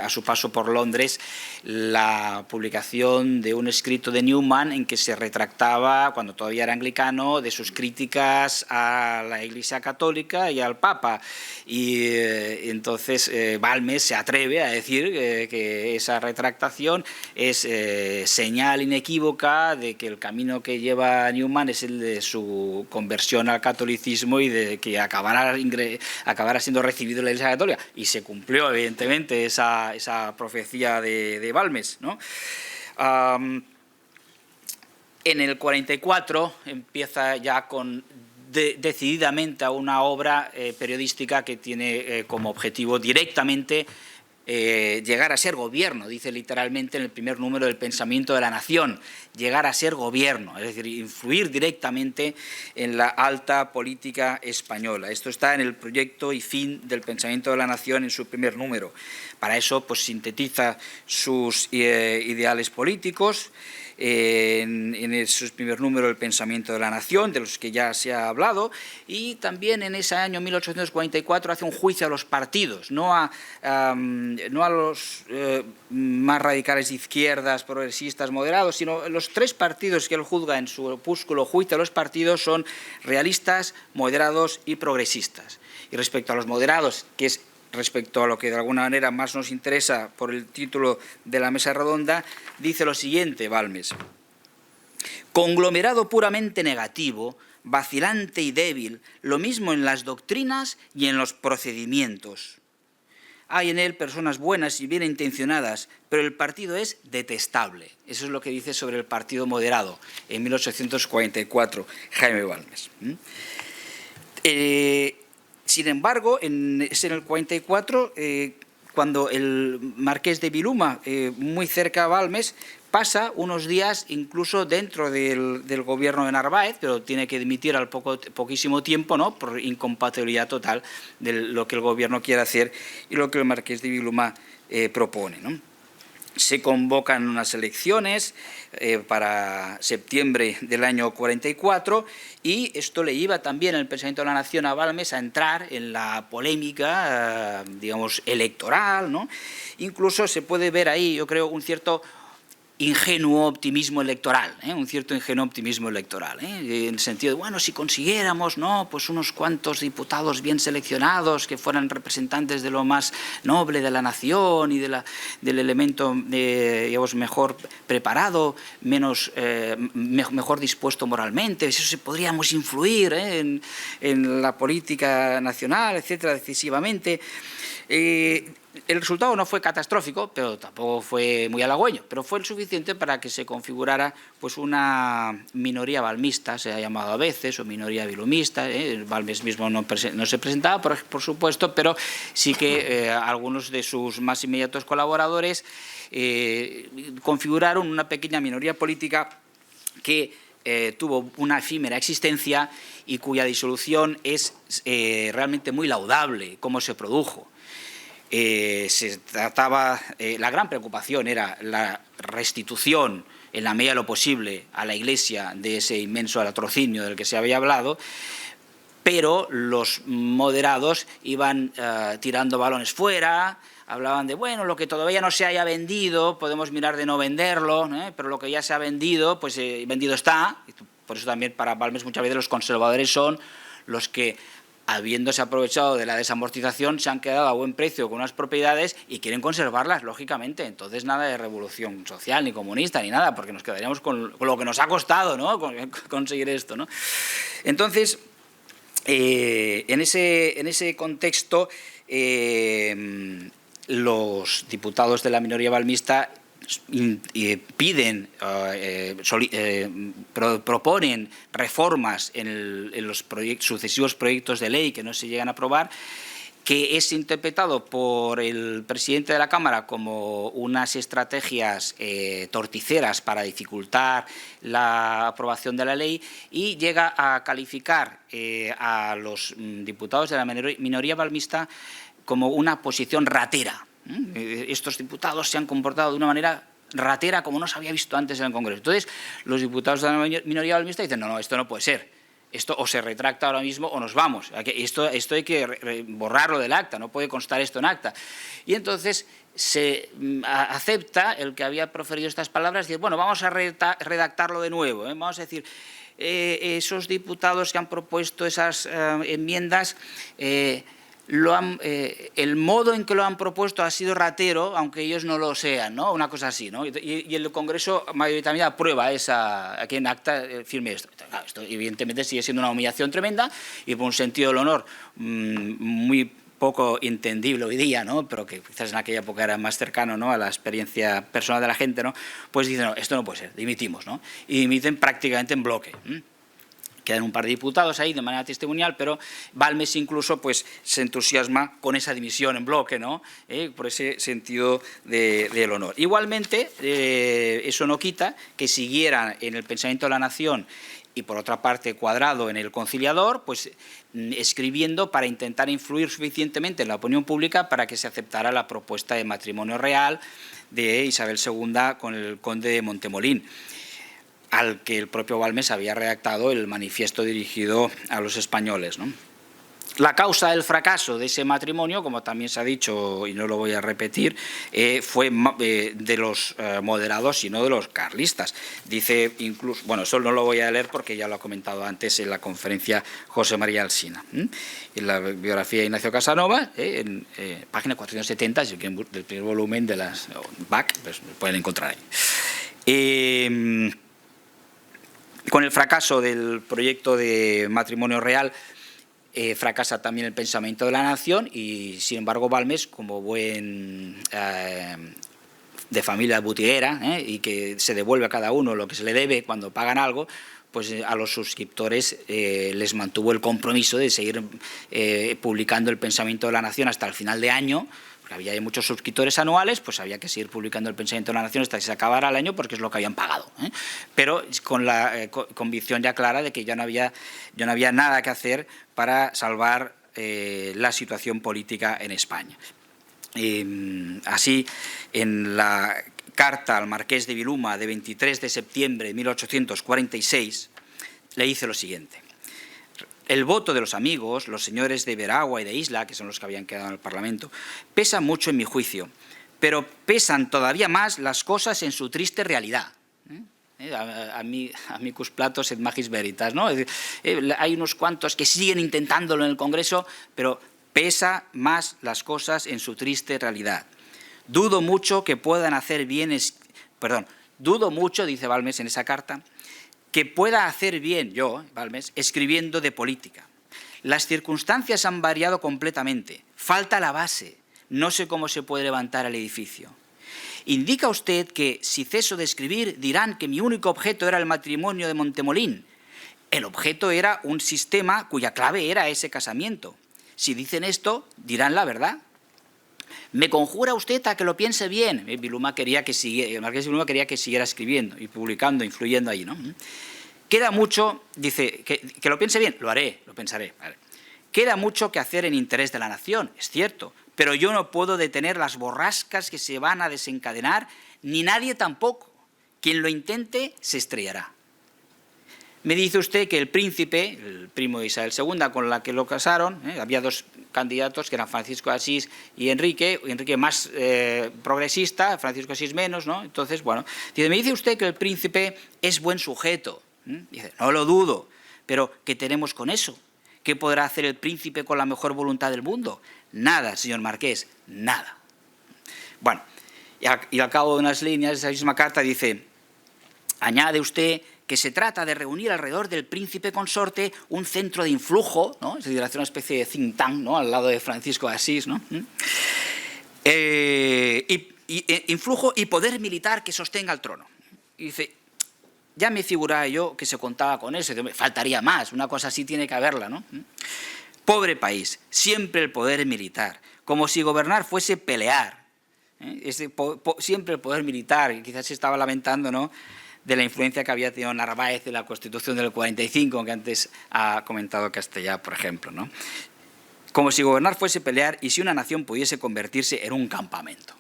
[SPEAKER 3] a su paso por Londres la publicación de un escrito de Newman en que se retractaba, cuando todavía era anglicano, de sus críticas a la Iglesia Católica y al Papa, y entonces Balmes se atreve a decir que esa retractación es señal inequívoca de que el camino que lleva Newman es el de su conversión al catolicismo y de que acabará siendo recibido en la Iglesia Católica, y se cumplió evidentemente esa profecía de Balmes, ¿no? En el 44 empieza ya decididamente a una obra periodística que tiene como objetivo directamente llegar a ser gobierno, dice literalmente en el primer número del Pensamiento de la Nación, llegar a ser gobierno, es decir, influir directamente en la alta política española. Esto está en el proyecto y fin del Pensamiento de la Nación en su primer número. Para eso, pues, sintetiza sus ideales políticos en su primer número del Pensamiento de la Nación, de los que ya se ha hablado, y también en ese año 1844 hace un juicio a los partidos, no a los más radicales de izquierdas, progresistas, moderados, sino los tres partidos que él juzga en su opúsculo Juicio a los partidos son realistas, moderados y progresistas. Y respecto a los moderados, que es respecto a lo que de alguna manera más nos interesa por el título de la mesa redonda, dice lo siguiente Balmes: conglomerado puramente negativo, vacilante y débil, lo mismo en las doctrinas y en los procedimientos. Hay en él personas buenas y bien intencionadas, pero el partido es detestable. Eso es lo que dice sobre el partido moderado en 1844 Jaime Balmes. Sin embargo, es en el 44 cuando el marqués de Viluma, muy cerca a Balmes, pasa unos días incluso dentro del gobierno de Narváez, pero tiene que dimitir al poquísimo tiempo, ¿no?, por incompatibilidad total de lo que el gobierno quiere hacer y lo que el marqués de Viluma propone, ¿no? Se convocan unas elecciones para septiembre del año 44 y esto le lleva también el Pensamiento de la Nación a Balmes a entrar en la polémica, digamos, electoral, ¿no? Incluso se puede ver ahí, yo creo, un cierto ingenuo optimismo electoral, un cierto ingenuo optimismo electoral, en el sentido de, bueno, si consiguiéramos, ¿no?, pues unos cuantos diputados bien seleccionados que fueran representantes de lo más noble de la nación y del elemento, digamos, mejor preparado, mejor dispuesto moralmente, eso podríamos influir en la política nacional, etcétera, decisivamente. El resultado no fue catastrófico, pero tampoco fue muy halagüeño, pero fue el suficiente para que se configurara, pues, una minoría balmista, se ha llamado a veces, o minoría vilumista. Balmes mismo no se presentaba, por supuesto, pero sí que algunos de sus más inmediatos colaboradores configuraron una pequeña minoría política que tuvo una efímera existencia y cuya disolución es realmente muy laudable, cómo se produjo. Se trataba, la gran preocupación era la restitución en la medida de lo posible a la Iglesia de ese inmenso latrocinio del que se había hablado, pero los moderados iban tirando balones fuera, hablaban de, bueno, lo que todavía no se haya vendido, podemos mirar de no venderlo, pero lo que ya se ha vendido, pues vendido está. Por eso también para Balmes muchas veces los conservadores son los que, habiéndose aprovechado de la desamortización, se han quedado a buen precio con unas propiedades y quieren conservarlas, lógicamente. Entonces nada de revolución social, ni comunista, ni nada, porque nos quedaríamos con lo que nos ha costado, ¿no?, conseguir esto, ¿no? Entonces, en ese contexto, los diputados de la minoría balmista piden, proponen reformas en los sucesivos proyectos de ley que no se llegan a aprobar, que es interpretado por el presidente de la Cámara como unas estrategias torticeras para dificultar la aprobación de la ley, y llega a calificar a los diputados de la minoría balmista como una posición ratera. Estos diputados se han comportado de una manera ratera como no se había visto antes en el Congreso. Entonces, los diputados de la minoría balmista dicen, no, esto no puede ser. Esto o se retracta ahora mismo o nos vamos. Esto hay que borrarlo del acta, no puede constar esto en acta. Y entonces se acepta el que había proferido estas palabras y dice, bueno, vamos a redactarlo de nuevo. Vamos a decir, esos diputados que han propuesto esas enmiendas, el modo en que lo han propuesto ha sido ratero, aunque ellos no lo sean, ¿no? Una cosa así, ¿no? Y el Congreso mayoritariamente aprueba aquí en acta firme esto. Claro, esto evidentemente sigue siendo una humillación tremenda y por un sentido del honor muy poco entendible hoy día, ¿no? Pero que quizás en aquella época era más cercano, ¿no?, a la experiencia personal de la gente, ¿no? Pues dicen, no, esto no puede ser, dimitimos, ¿no? Y dimiten prácticamente en bloque. Quedan un par de diputados ahí de manera testimonial, pero Balmes incluso pues se entusiasma con esa dimisión en bloque, ¿no? Por ese sentido del honor. Igualmente, eso no quita que siguieran en el pensamiento de la nación y por otra parte Cuadrado en el Conciliador, pues escribiendo para intentar influir suficientemente en la opinión pública para que se aceptara la propuesta de matrimonio real de Isabel II con el conde de Montemolín, al que el propio Balmes había redactado el manifiesto dirigido a los españoles, ¿no? La causa del fracaso de ese matrimonio, como también se ha dicho y no lo voy a repetir, fue de los moderados y no de los carlistas. Dice incluso, bueno, eso no lo voy a leer porque ya lo ha comentado antes en la conferencia José María Alsina. En la biografía de Ignacio Casanova, en página 470, si quieren, del primer volumen de las BAC, pues pueden encontrar ahí. Con el fracaso del proyecto de matrimonio real, fracasa también el pensamiento de la nación y, sin embargo, Balmes, como buen de familia butiguera, y que se devuelve a cada uno lo que se le debe cuando pagan algo, pues a los suscriptores les mantuvo el compromiso de seguir publicando el pensamiento de la nación hasta el final de año. Porque había muchos suscriptores anuales, pues había que seguir publicando el pensamiento de la nación hasta que se acabara el año porque es lo que habían pagado, pero con la convicción ya clara de que ya no había nada que hacer para salvar la situación política en España. Así, en la carta al marqués de Viluma de 23 de septiembre de 1846, le dice lo siguiente: el voto de los amigos, los señores de Veragua y de Isla, que son los que habían quedado en el Parlamento, pesa mucho en mi juicio, pero pesan todavía más las cosas en su triste realidad. Amicus platos et magis veritas, ¿no? Es decir, hay unos cuantos que siguen intentándolo en el Congreso, pero pesa más las cosas en su triste realidad. Dudo mucho que puedan hacer bien, dudo mucho, dice Balmes en esa carta, que pueda hacer bien yo, Balmes, escribiendo de política. Las circunstancias han variado completamente, falta la base, no sé cómo se puede levantar el edificio. Indica usted que, si ceso de escribir, dirán que mi único objeto era el matrimonio de Montemolín. El objeto era un sistema cuya clave era ese casamiento. Si dicen esto, dirán la verdad. Me conjura usted a que lo piense bien. El marqués de Viluma quería que siguiera escribiendo y publicando, influyendo ahí, ¿no? Queda mucho, dice, que lo piense bien, lo haré, lo pensaré. Vale. Queda mucho que hacer en interés de la nación, es cierto, pero yo no puedo detener las borrascas que se van a desencadenar, ni nadie tampoco. Quien lo intente se estrellará. Me dice usted que el príncipe, el primo de Isabel II, con la que lo casaron, había dos candidatos que eran Francisco de Asís y Enrique más progresista, Francisco de Asís menos, ¿no? Entonces, bueno, me dice usted que el príncipe es buen sujeto. Dice, no lo dudo, pero ¿qué tenemos con eso? ¿Qué podrá hacer el príncipe con la mejor voluntad del mundo? Nada, señor marqués, nada. Bueno, y al cabo de unas líneas de esa misma carta dice, añade usted que se trata de reunir alrededor del príncipe consorte un centro de influjo, ¿no? Es decir, hacer una especie de think tank, ¿no?, al lado de Francisco de Asís, ¿no? Y influjo y poder militar que sostenga el trono. Y dice, ya me figuraba yo que se contaba con eso, faltaría más, una cosa así tiene que haberla, ¿no? Pobre país, siempre el poder militar, como si gobernar fuese pelear. Siempre el poder militar, y quizás se estaba lamentando, ¿no?, de la influencia que había tenido Narváez en la Constitución del 45, que antes ha comentado Castellá, por ejemplo, ¿no? Como si gobernar fuese pelear y si una nación pudiese convertirse en un campamento.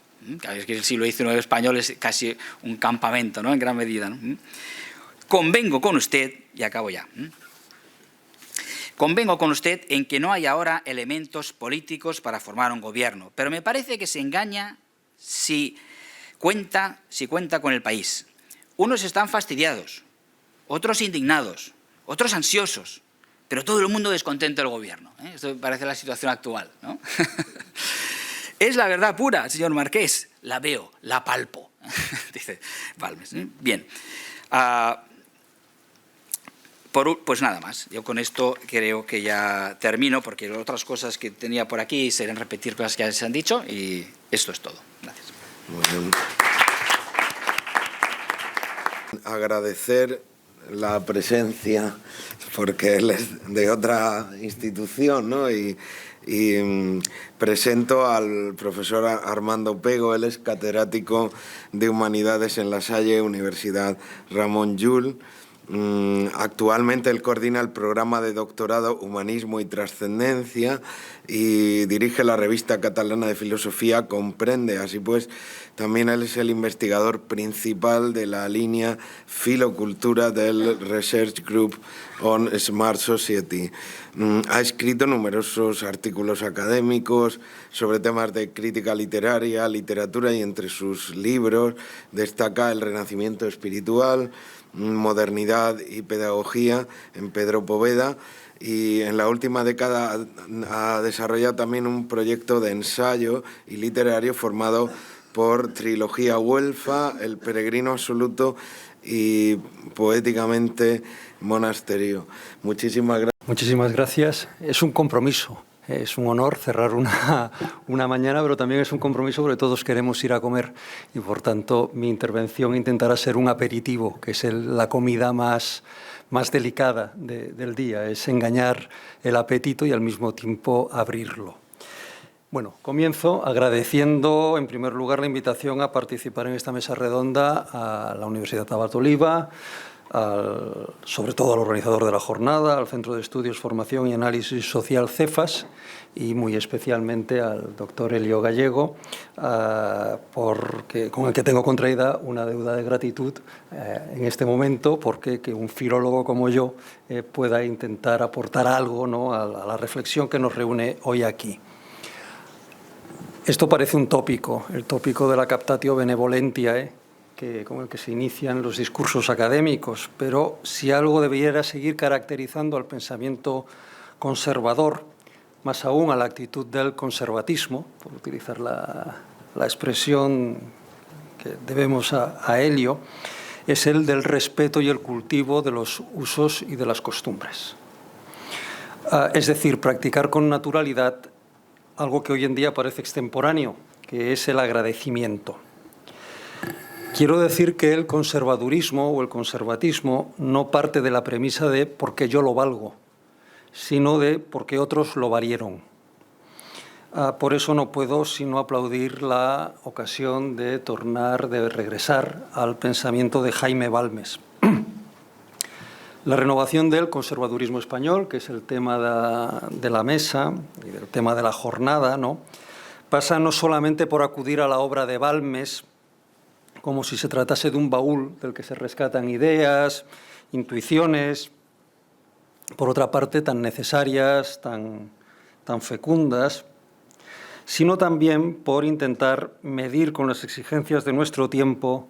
[SPEAKER 3] Es que el siglo XIX español es casi un campamento, ¿no?, en gran medida, ¿no? Convengo con usted, y acabo ya, convengo con usted en que no hay ahora elementos políticos para formar un gobierno, pero me parece que se engaña si cuenta con el país. Unos están fastidiados, otros indignados, otros ansiosos, pero todo el mundo descontento del gobierno. Esto me parece la situación actual, ¿no? Es la verdad pura, señor Marqués. La veo, la palpo, dice Balmes. Bien. Pues nada más. Yo con esto creo que ya termino, porque otras cosas que tenía por aquí serían repetir cosas que ya se han dicho, y esto es todo. Gracias.
[SPEAKER 1] Muy bien. Agradecer la presencia, porque él es de otra institución, ¿no? Y presento al profesor Armando Pego. Él es catedrático de Humanidades en La Salle, Universidad Ramon Llull. Actualmente él coordina el programa de doctorado Humanismo y Trascendencia y dirige la revista catalana de filosofía Comprende. Así pues, también él es el investigador principal de la línea Filocultura del Research Group on Smart Society. Ha escrito numerosos artículos académicos sobre temas de crítica literaria, literatura, y entre sus libros destaca El Renacimiento Espiritual, Modernidad y Pedagogía, en Pedro Poveda, y en la última década ha desarrollado también un proyecto de ensayo y literario formado por Trilogía Huelfa, El Peregrino Absoluto y Poéticamente Monasterio. Muchísimas gracias.
[SPEAKER 4] Muchísimas gracias. Es un compromiso. Es un honor cerrar una mañana, pero también es un compromiso porque todos queremos ir a comer y, por tanto, mi intervención intentará ser un aperitivo, que es la comida más delicada del día, es engañar el apetito y al mismo tiempo abrirlo. Bueno, comienzo agradeciendo, en primer lugar, la invitación a participar en esta mesa redonda a la Universidad Tabat Oliva, sobre todo al organizador de la jornada, al Centro de Estudios, Formación y Análisis Social CEFAS, y muy especialmente al doctor Elio Gallego, con el que tengo contraída una deuda de gratitud en este momento, porque que un filólogo como yo pueda intentar aportar algo, ¿no?, a la reflexión que nos reúne hoy aquí. Esto parece un tópico, el tópico de la captatio benevolentia, con el que se inician los discursos académicos, pero si algo debiera seguir caracterizando al pensamiento conservador, más aún a la actitud del conservatismo, por utilizar la expresión que debemos a Elio, es el del respeto y el cultivo de los usos y de las costumbres. Es decir, practicar con naturalidad algo que hoy en día parece extemporáneo, que es el agradecimiento. Quiero decir que el conservadurismo o el conservatismo no parte de la premisa de porque yo lo valgo, sino de porque otros lo valieron. Por eso no puedo sino aplaudir la ocasión de regresar al pensamiento de Jaime Balmes. La renovación del conservadurismo español, que es el tema de la mesa y del tema de la jornada, ¿no?, pasa no solamente por acudir a la obra de Balmes, como si se tratase de un baúl del que se rescatan ideas, intuiciones, por otra parte tan necesarias, tan fecundas, sino también por intentar medir con las exigencias de nuestro tiempo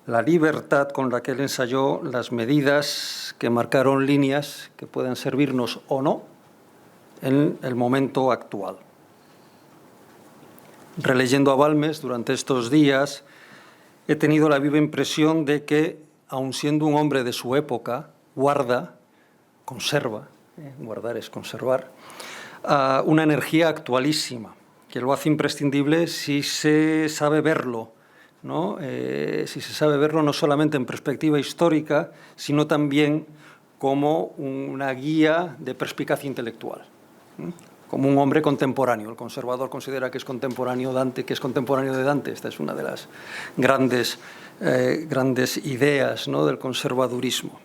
[SPEAKER 4] la libertad con la que él ensayó las medidas que marcaron líneas que puedan servirnos o no en el momento actual. Releyendo a Balmes durante estos días, he tenido la viva impresión de que, aun siendo un hombre de su época, conserva, guardar es conservar, una energía actualísima, que lo hace imprescindible si se sabe verlo, ¿no? Si se sabe verlo no solamente en perspectiva histórica, sino también como una guía de perspicacia intelectual, como un hombre contemporáneo. El conservador considera que es contemporáneo de Dante. Esta es una de las grandes ideas, ¿no?, del conservadurismo.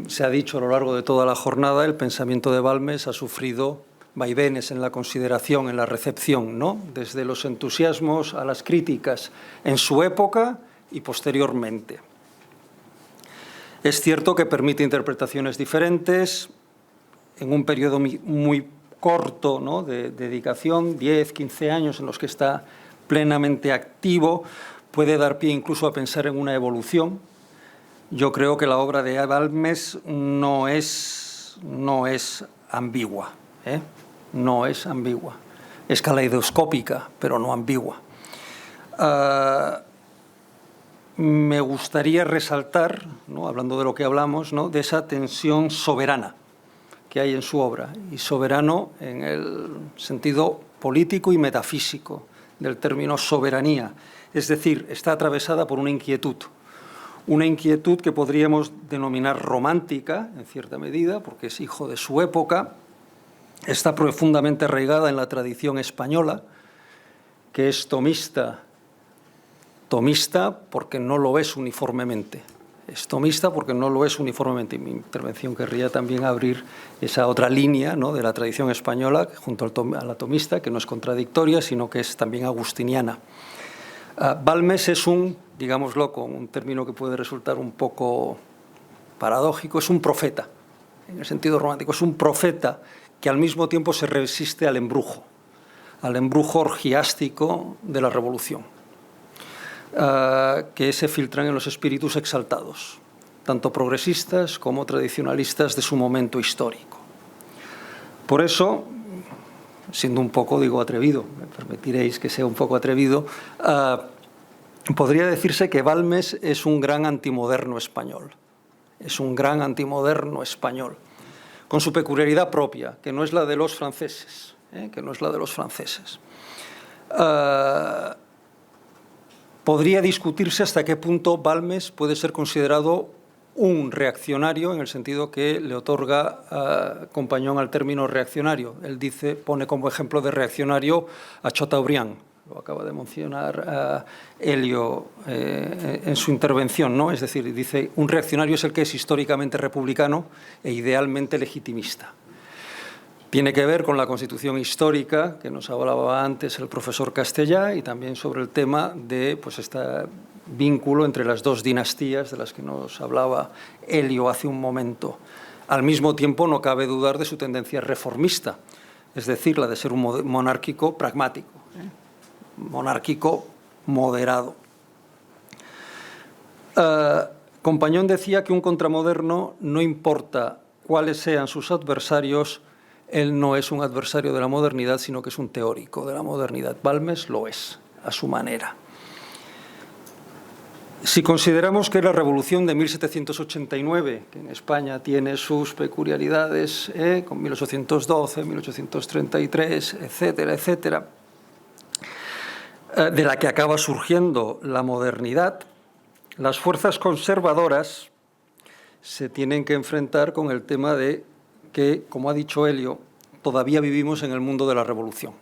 [SPEAKER 4] Se ha dicho a lo largo de toda la jornada, el pensamiento de Balmes ha sufrido vaivenes en la consideración, en la recepción, ¿no?, desde los entusiasmos a las críticas en su época y posteriormente. Es cierto que permite interpretaciones diferentes en un periodo muy corto, ¿no?, de dedicación, 10, 15 años en los que está plenamente activo, puede dar pie incluso a pensar en una evolución. Yo creo que la obra de Balmes no es ambigua, no es ambigua. Es caleidoscópica, pero no ambigua. Me gustaría resaltar, ¿no?, hablando de lo que hablamos, ¿no?, de esa tensión soberana que hay en su obra, y soberano en el sentido político y metafísico del término soberanía. Es decir, está atravesada por una inquietud que podríamos denominar romántica, en cierta medida, porque es hijo de su época, está profundamente arraigada en la tradición española, que es tomista porque no lo es uniformemente. Es tomista porque no lo es uniformemente. En mi intervención querría también abrir esa otra línea, ¿no?, de la tradición española junto a la tomista, que no es contradictoria, sino que es también agustiniana. Balmes es digámoslo con un término que puede resultar un poco paradójico, es un profeta, en el sentido romántico. Es un profeta que al mismo tiempo se resiste al embrujo orgiástico de la revolución, que se filtran en los espíritus exaltados, tanto progresistas como tradicionalistas de su momento histórico. Por eso, siendo un poco, atrevido, me permitiréis que sea un poco atrevido, podría decirse que Balmes es un gran antimoderno español. Es un gran antimoderno español, con su peculiaridad propia, que no es la de los franceses, Podría discutirse hasta qué punto Balmes puede ser considerado un reaccionario, en el sentido que le otorga compañón al término reaccionario. Él pone como ejemplo de reaccionario a Chateaubriand, lo acaba de mencionar Elio en su intervención, ¿no? Es decir, dice, un reaccionario es el que es históricamente republicano e idealmente legitimista. Tiene que ver con la constitución histórica que nos hablaba antes el profesor Castellá, y también sobre el tema de este vínculo entre las dos dinastías de las que nos hablaba Elio hace un momento. Al mismo tiempo, no cabe dudar de su tendencia reformista, es decir, la de ser un monárquico pragmático, monárquico moderado. Compañón decía que un contramoderno, no importa cuáles sean sus adversarios, él no es un adversario de la modernidad, sino que es un teórico de la modernidad. Balmes lo es, a su manera. Si consideramos que la revolución de 1789, que en España tiene sus peculiaridades, con 1812, 1833, etcétera, etcétera, de la que acaba surgiendo la modernidad, las fuerzas conservadoras se tienen que enfrentar con el tema de que, como ha dicho Elio, todavía vivimos en el mundo de la revolución.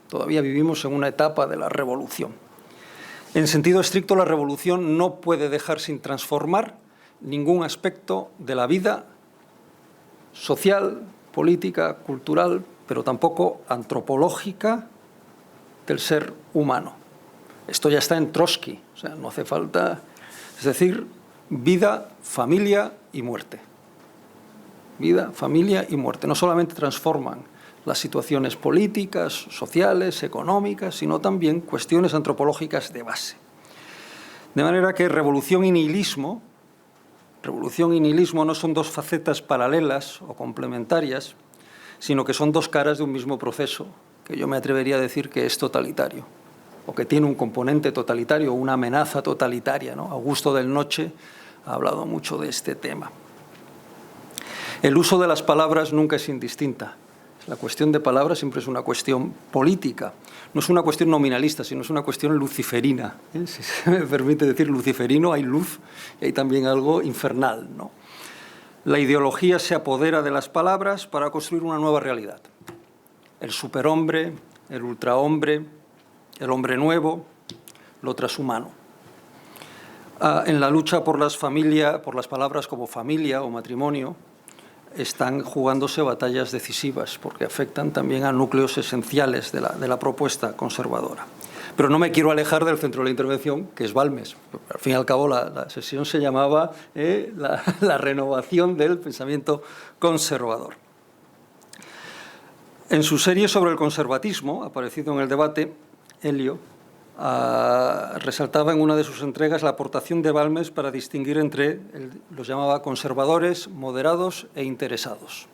[SPEAKER 4] Todavía vivimos en una etapa de la revolución. En sentido estricto, la revolución no puede dejar sin transformar ningún aspecto de la vida social, política, cultural, pero tampoco antropológica del ser humano. Esto ya está en Trotsky, o sea, no hace falta. Es decir, vida, familia y muerte. Vida, familia y muerte. No solamente transforman las situaciones políticas, sociales, económicas, sino también cuestiones antropológicas de base. De manera que revolución y nihilismo no son dos facetas paralelas o complementarias, sino que son dos caras de un mismo proceso, que yo me atrevería a decir que es totalitario, o que tiene un componente totalitario, una amenaza totalitaria, ¿no? Augusto del Noche ha hablado mucho de este tema. El uso de las palabras nunca es indistinta. La cuestión de palabras siempre es una cuestión política. No es una cuestión nominalista, sino es una cuestión luciferina. Si se me permite decir luciferino, hay luz y hay también algo infernal, ¿no? La ideología se apodera de las palabras para construir una nueva realidad. El superhombre, el ultrahombre, el hombre nuevo, lo transhumano. En la lucha por las palabras como familia o matrimonio, están jugándose batallas decisivas porque afectan también a núcleos esenciales de la propuesta conservadora. Pero no me quiero alejar del centro de la intervención, que es Balmes. Al fin y al cabo, la sesión se llamaba la renovación del pensamiento conservador. En su serie sobre el conservatismo, aparecido en el debate, Elio resaltaba en una de sus entregas la aportación de Balmes para distinguir entre, los llamaba conservadores, moderados e interesados.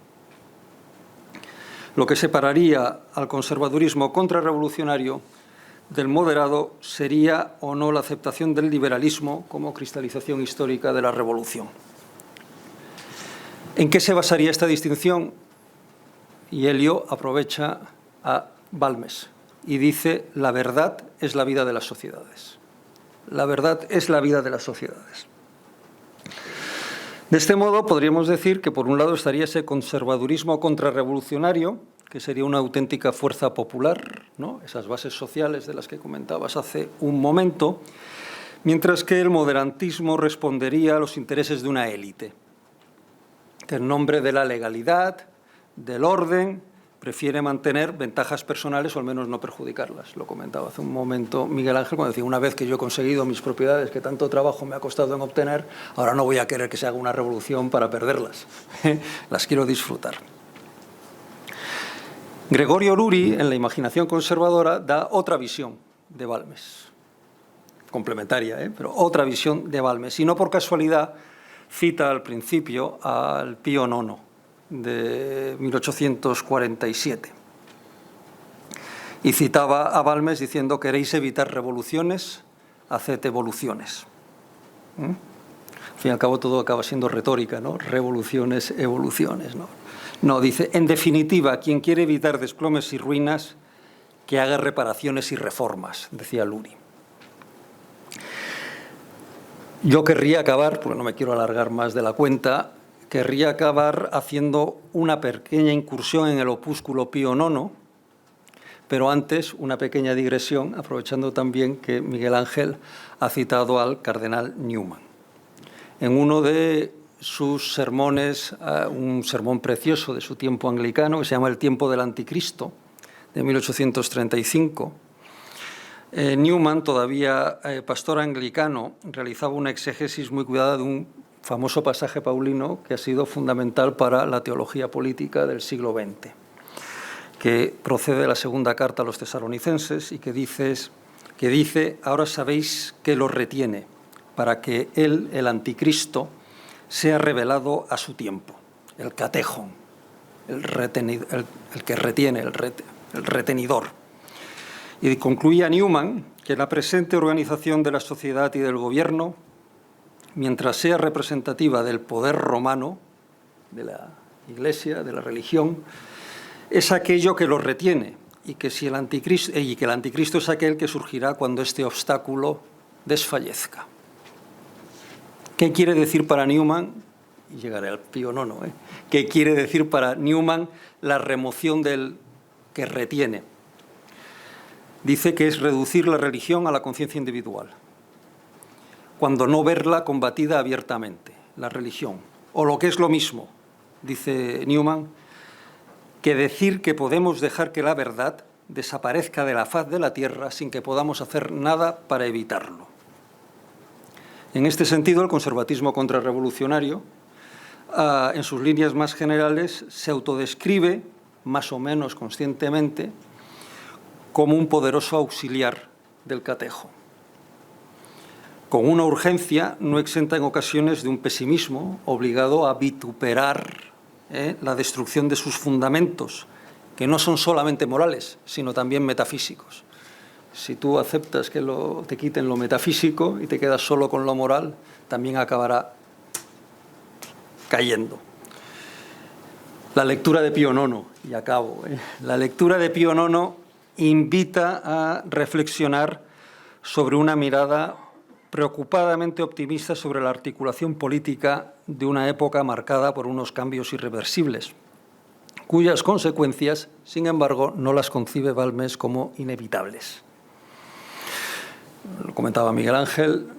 [SPEAKER 4] Lo que separaría al conservadurismo contrarrevolucionario del moderado sería o no la aceptación del liberalismo como cristalización histórica de la revolución. ¿En qué se basaría esta distinción? Y Elio aprovecha a Balmes y dice: la verdad es la vida de las sociedades. La verdad es la vida de las sociedades. De este modo, podríamos decir que por un lado estaría ese conservadurismo contrarrevolucionario, que sería una auténtica fuerza popular, ¿no? Esas bases sociales de las que comentabas hace un momento, mientras que el moderantismo respondería a los intereses de una élite, que en nombre de la legalidad, del orden, prefiere mantener ventajas personales o al menos no perjudicarlas. Lo comentaba hace un momento Miguel Ángel cuando decía: una vez que yo he conseguido mis propiedades que tanto trabajo me ha costado en obtener, ahora no voy a querer que se haga una revolución para perderlas. Las quiero disfrutar. Gregorio Luri, en La imaginación conservadora, da otra visión de Balmes, complementaria, pero otra visión de Balmes. Y no por casualidad cita al principio al Pío IX, de 1847. Y citaba a Balmes diciendo: queréis evitar revoluciones, haced evoluciones. Al fin y al cabo todo acaba siendo retórica, ¿no? Revoluciones, evoluciones, ¿no? No, dice: en definitiva, quien quiere evitar desplomes y ruinas, que haga reparaciones y reformas, decía Luri. Yo querría acabar, porque no me quiero alargar más de la cuenta, querría acabar haciendo una pequeña incursión en el opúsculo Pío IX, pero antes una pequeña digresión, aprovechando también que Miguel Ángel ha citado al cardenal Newman. En uno de sus sermones, un sermón precioso de su tiempo anglicano, que se llama El tiempo del anticristo, de 1835, Newman, todavía pastor anglicano, realizaba una exégesis muy cuidada de un famoso pasaje paulino que ha sido fundamental para la teología política del siglo XX, que procede de la segunda carta a los tesalonicenses y que dice: ahora sabéis que lo retiene, para que él, el anticristo, sea revelado a su tiempo. El catejón, el que retiene, el retenidor. Y concluía Newman que la presente organización de la sociedad y del gobierno, mientras sea representativa del poder romano, de la Iglesia, de la religión, es aquello que lo retiene y que el anticristo es aquel que surgirá cuando este obstáculo desfallezca. ¿Qué quiere decir para Newman? Y llegaré al Pío IX. ¿Qué quiere decir para Newman la remoción del que retiene? Dice que es reducir la religión a la conciencia individual, cuando no verla combatida abiertamente, la religión. O lo que es lo mismo, dice Newman, que decir que podemos dejar que la verdad desaparezca de la faz de la tierra sin que podamos hacer nada para evitarlo. En este sentido, el conservatismo contrarrevolucionario, en sus líneas más generales, se autodescribe, más o menos conscientemente, como un poderoso auxiliar del catejo, con una urgencia no exenta en ocasiones de un pesimismo obligado a vituperar la destrucción de sus fundamentos, que no son solamente morales, sino también metafísicos. Si tú aceptas que te quiten lo metafísico y te quedas solo con lo moral, también acabará cayendo. La lectura de Pío IX, y acabo. La lectura de Pío IX invita a reflexionar sobre una mirada preocupadamente optimista sobre la articulación política de una época marcada por unos cambios irreversibles, cuyas consecuencias, sin embargo, no las concibe Balmes como inevitables. Lo comentaba Miguel Ángel,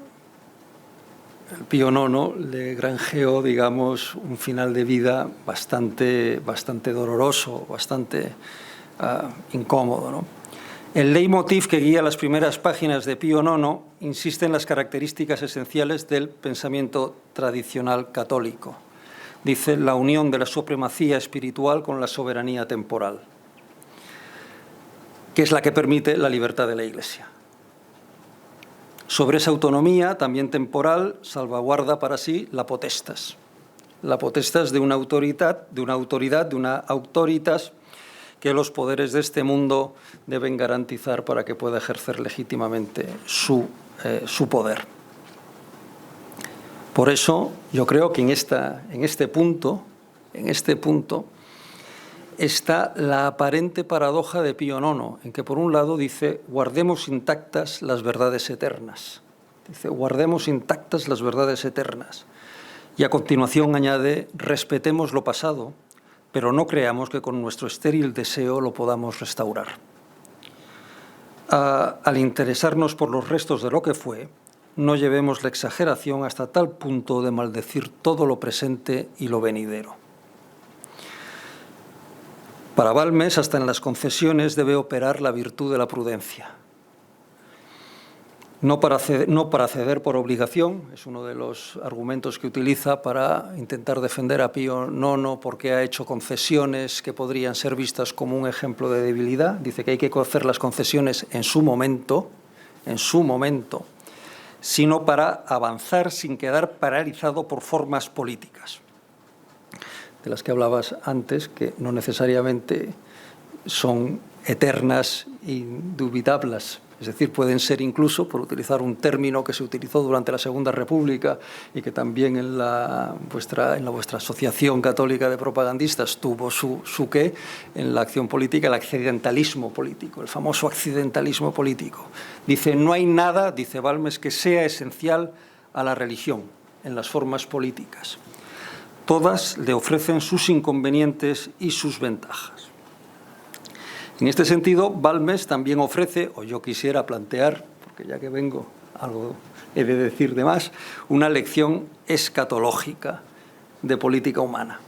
[SPEAKER 4] el Pío IX le granjeó, digamos, un final de vida bastante doloroso, bastante incómodo, ¿no? El leitmotiv que guía las primeras páginas de Pío IX insiste en las características esenciales del pensamiento tradicional católico. Dice la unión de la supremacía espiritual con la soberanía temporal, que es la que permite la libertad de la Iglesia. Sobre esa autonomía, también temporal, salvaguarda para sí la potestas de una autoridad, de una autoritas que los poderes de este mundo deben garantizar para que pueda ejercer legítimamente su poder. Por eso, yo creo que en este punto está la aparente paradoja de Pío IX, en que por un lado dice guardemos intactas las verdades eternas. Dice guardemos intactas las verdades eternas. Y a continuación añade respetemos lo pasado, pero no creamos que con nuestro estéril deseo lo podamos restaurar. Al interesarnos por los restos de lo que fue, no llevemos la exageración hasta tal punto de maldecir todo lo presente y lo venidero. Para Balmes, hasta en las concesiones debe operar la virtud de la prudencia. No para ceder por obligación, es uno de los argumentos que utiliza para intentar defender a Pío IX porque ha hecho concesiones que podrían ser vistas como un ejemplo de debilidad. Dice que hay que hacer las concesiones en su momento, sino para avanzar sin quedar paralizado por formas políticas, de las que hablabas antes, que no necesariamente son eternas e indubitables. Es decir, pueden ser incluso, por utilizar un término que se utilizó durante la Segunda República y que también en vuestra Asociación Católica de Propagandistas tuvo su qué en la acción política, el accidentalismo político, el famoso accidentalismo político. Dice, no hay nada, dice Balmes, que sea esencial a la religión en las formas políticas. Todas le ofrecen sus inconvenientes y sus ventajas. En este sentido, Balmes también ofrece, o yo quisiera plantear, porque ya que vengo, algo he de decir de más, una lección escatológica de política humana.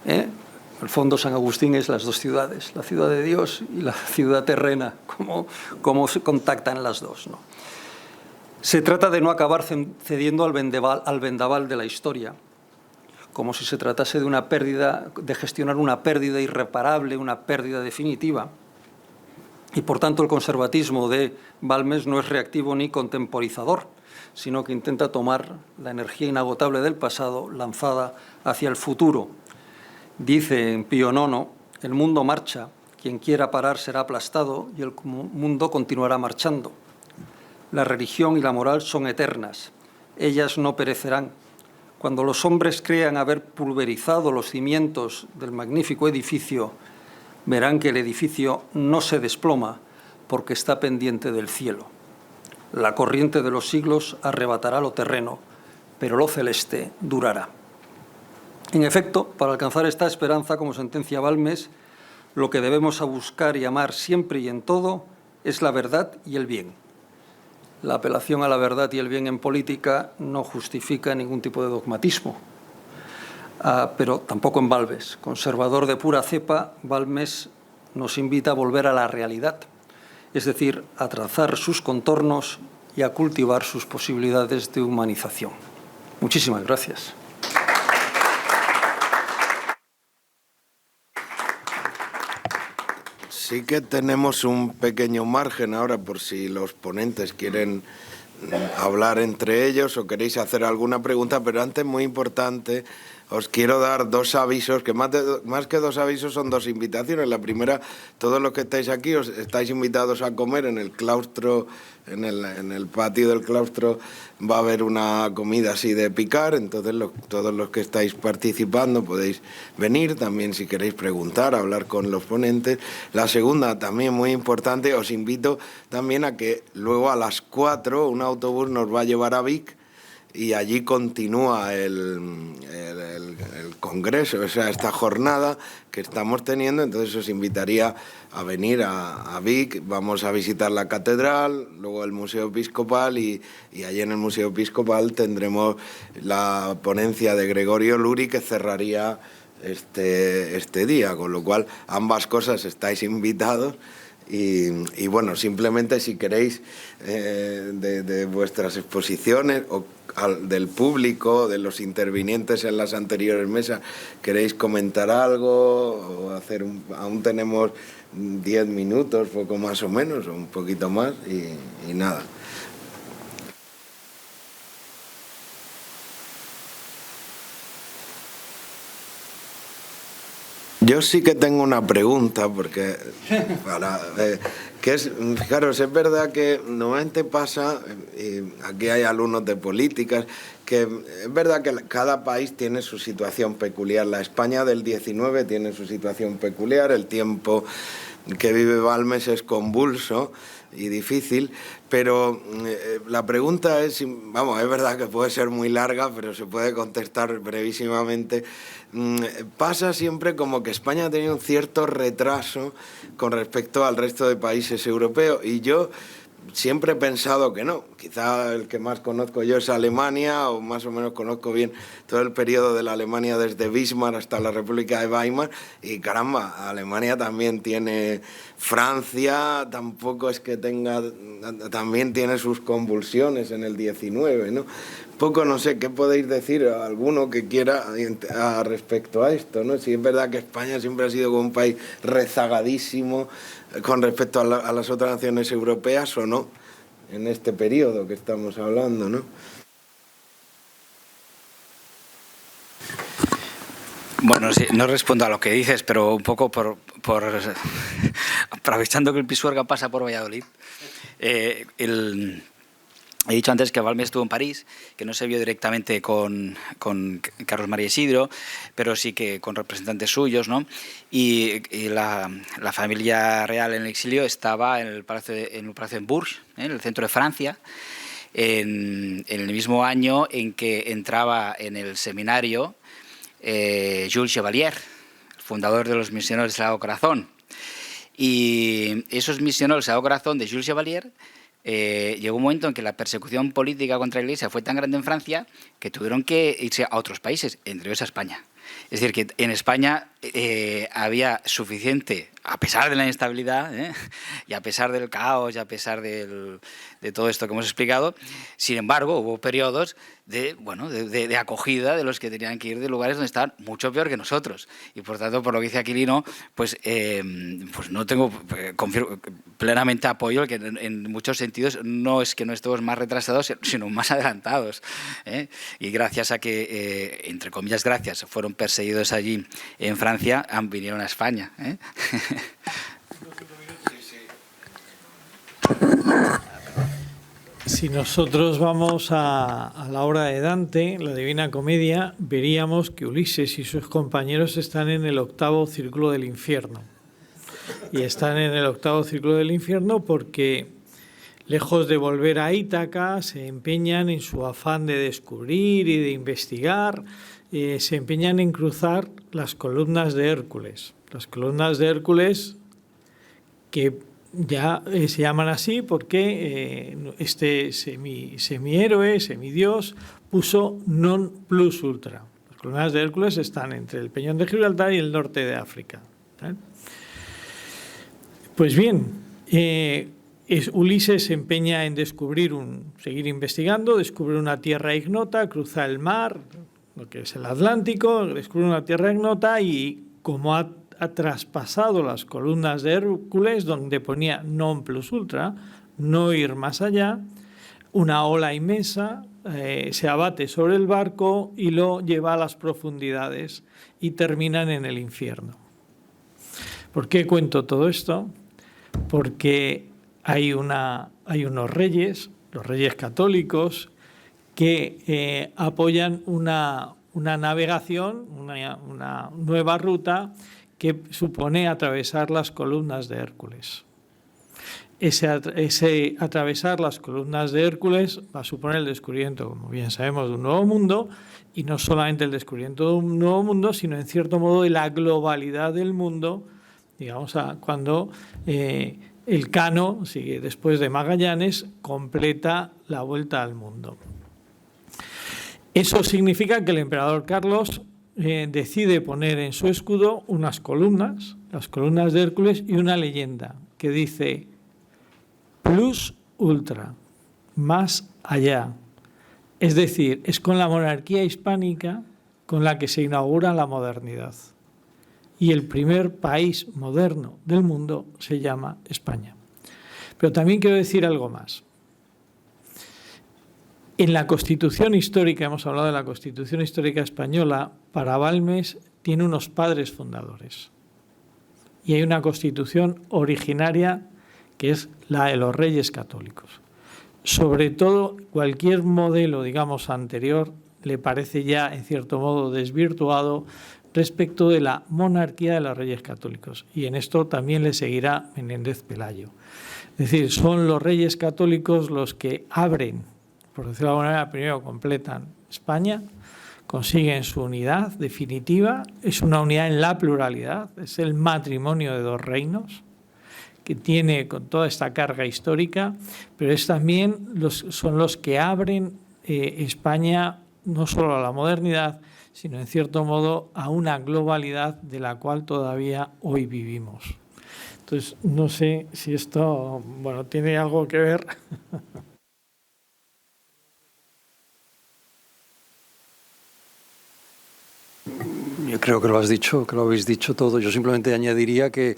[SPEAKER 4] El fondo San Agustín es las dos ciudades, la ciudad de Dios y la ciudad terrena, cómo se contactan las dos, ¿no? Se trata de no acabar cediendo al vendaval de la historia, como si se tratase de una pérdida, de gestionar una pérdida irreparable, una pérdida definitiva. Y por tanto el conservatismo de Balmes no es reactivo ni contemporizador, sino que intenta tomar la energía inagotable del pasado lanzada hacia el futuro. Dice en Pío IX, el mundo marcha, quien quiera parar será aplastado y el mundo continuará marchando. La religión y la moral son eternas, ellas no perecerán. Cuando los hombres crean haber pulverizado los cimientos del magnífico edificio, verán que el edificio no se desploma porque está pendiente del cielo. La corriente de los siglos arrebatará lo terreno, pero lo celeste durará. En efecto, para alcanzar esta esperanza, como sentencia Balmes, lo que debemos buscar y amar siempre y en todo es la verdad y el bien. La apelación a la verdad y el bien en política no justifica ningún tipo de dogmatismo, pero tampoco en Balmes. Conservador de pura cepa, Balmes nos invita a volver a la realidad, es decir, a trazar sus contornos y a cultivar sus posibilidades de humanización. Muchísimas gracias.
[SPEAKER 1] Sí que tenemos un pequeño margen ahora por si los ponentes quieren hablar entre ellos o queréis hacer alguna pregunta, pero antes, muy importante, os quiero dar dos avisos, que más que dos avisos son dos invitaciones. La primera, todos los que estáis aquí os estáis invitados a comer en el claustro, en el patio del claustro va a haber una comida así de picar, entonces todos los que estáis participando podéis venir, también si queréis preguntar, hablar con los ponentes. La segunda, también muy importante, os invito también a que luego a las 4 un autobús nos va a llevar a Vic, y allí continúa el congreso, o sea, esta jornada que estamos teniendo. Entonces os invitaría a venir a Vic. Vamos a visitar la catedral, luego el Museo Episcopal, y allí en el Museo Episcopal tendremos la ponencia de Gregorio Luri, que cerraría este día, con lo cual ambas cosas estáis invitados. Y bueno, simplemente si queréis de vuestras exposiciones o del público, de los intervinientes en las anteriores mesas, queréis comentar algo o hacer aún tenemos 10 minutos, poco más o menos, o un poquito más, y nada. Yo sí que tengo una pregunta, porque fijaros, es verdad que normalmente pasa, y aquí hay alumnos de políticas, que es verdad que cada país tiene su situación peculiar. La España del 19 tiene su situación peculiar, el tiempo que vive Balmes es convulso y difícil, pero la pregunta es, vamos, es verdad que puede ser muy larga, pero se puede contestar brevísimamente. Pasa siempre como que España ha tenido un cierto retraso con respecto al resto de países europeos, y yo siempre he pensado que no. Quizá el que más conozco yo es Alemania, o más o menos conozco bien todo el periodo de la Alemania desde Bismarck hasta la República de Weimar, y caramba, Alemania también tiene, Francia tampoco es que tenga, también tiene sus convulsiones en el 19, ¿no? Poco, no sé, ¿qué podéis decir a alguno que quiera respecto a esto, ¿no? Si es verdad que España siempre ha sido como un país rezagadísimo con respecto a las otras naciones europeas, o no, en este periodo que estamos hablando, ¿no?
[SPEAKER 3] Bueno, sí, no respondo a lo que dices, pero un poco por aprovechando que el Pisuerga pasa por Valladolid. He dicho antes que Balmes estuvo en París, que no se vio directamente con Carlos María Isidro, pero sí que con representantes suyos, ¿no? Y la familia real en el exilio estaba en el Palacio de Bourges, en el centro de Francia, en el mismo año en que entraba en el seminario Jules Chevalier, fundador de los Misioneros del Sagrado Corazón. Y esos Misioneros del Sagrado Corazón de Jules Chevalier, llegó un momento en que la persecución política contra la Iglesia fue tan grande en Francia que tuvieron que irse a otros países, entre ellos a España. Es decir, que en España había suficiente, a pesar de la inestabilidad, y a pesar del caos y a pesar de todo esto que hemos explicado, sin embargo, hubo periodos de acogida de los que tenían que ir de lugares donde estaban mucho peor que nosotros. Y por tanto, por lo que dice Aquilino, pues no tengo plenamente apoyo, que en muchos sentidos no es que no estemos más retrasados, sino más adelantados. Y gracias a que, entre comillas, gracias, fueron perseguidos allí en Francia, vinieron a España.
[SPEAKER 2] Si nosotros vamos a la obra de Dante, la Divina Comedia, veríamos que Ulises y sus compañeros están en el 8º círculo del infierno. Y están en el 8º círculo del infierno porque, lejos de volver a Ítaca, se empeñan en su afán de descubrir y de investigar, se empeñan en cruzar las columnas de Hércules. Las columnas de Hércules, que ya se llaman así porque este semihéroe, semidios, puso non plus ultra. Las columnas de Hércules están entre el Peñón de Gibraltar y el norte de África. Pues bien, Ulises se empeña en seguir investigando, descubre una tierra ignota, cruza el mar, lo que es el Atlántico, descubre una tierra ignota, y como ha traspasado las columnas de Hércules, donde ponía non plus ultra, no ir más allá, una ola inmensa se abate sobre el barco y lo lleva a las profundidades y terminan en el infierno. ¿Por qué cuento todo esto? Porque hay unos reyes, los reyes católicos, que apoyan una navegación, una nueva ruta que supone atravesar las columnas de Hércules. Ese atravesar las columnas de Hércules va a suponer el descubrimiento, como bien sabemos, de un nuevo mundo, y no solamente el descubrimiento de un nuevo mundo, sino en cierto modo de la globalidad del mundo, digamos, cuando Elcano, después de Magallanes, completa la vuelta al mundo. Eso significa que el emperador Carlos decide poner en su escudo unas columnas, las columnas de Hércules, y una leyenda que dice plus ultra, más allá. Es decir, es con la monarquía hispánica con la que se inaugura la modernidad. Y el primer país moderno del mundo se llama España. Pero también quiero decir algo más. En la Constitución histórica, hemos hablado de la Constitución histórica española, para Balmes tiene unos padres fundadores. Y hay una Constitución originaria que es la de los Reyes Católicos. Sobre todo, cualquier modelo, digamos, anterior, le parece ya, en cierto modo, desvirtuado respecto de la monarquía de los Reyes Católicos. Y en esto también le seguirá Menéndez Pelayo. Es decir, son los Reyes Católicos los que abren, por decirlo de alguna manera, primero completan España, consiguen su unidad definitiva, es una unidad en la pluralidad, es el matrimonio de dos reinos, que tiene con toda esta carga histórica, pero son los que abren España no solo a la modernidad, sino en cierto modo a una globalidad de la cual todavía hoy vivimos. Entonces, no sé si esto, tiene algo que ver.
[SPEAKER 4] Yo creo que lo habéis dicho todo. Yo simplemente añadiría que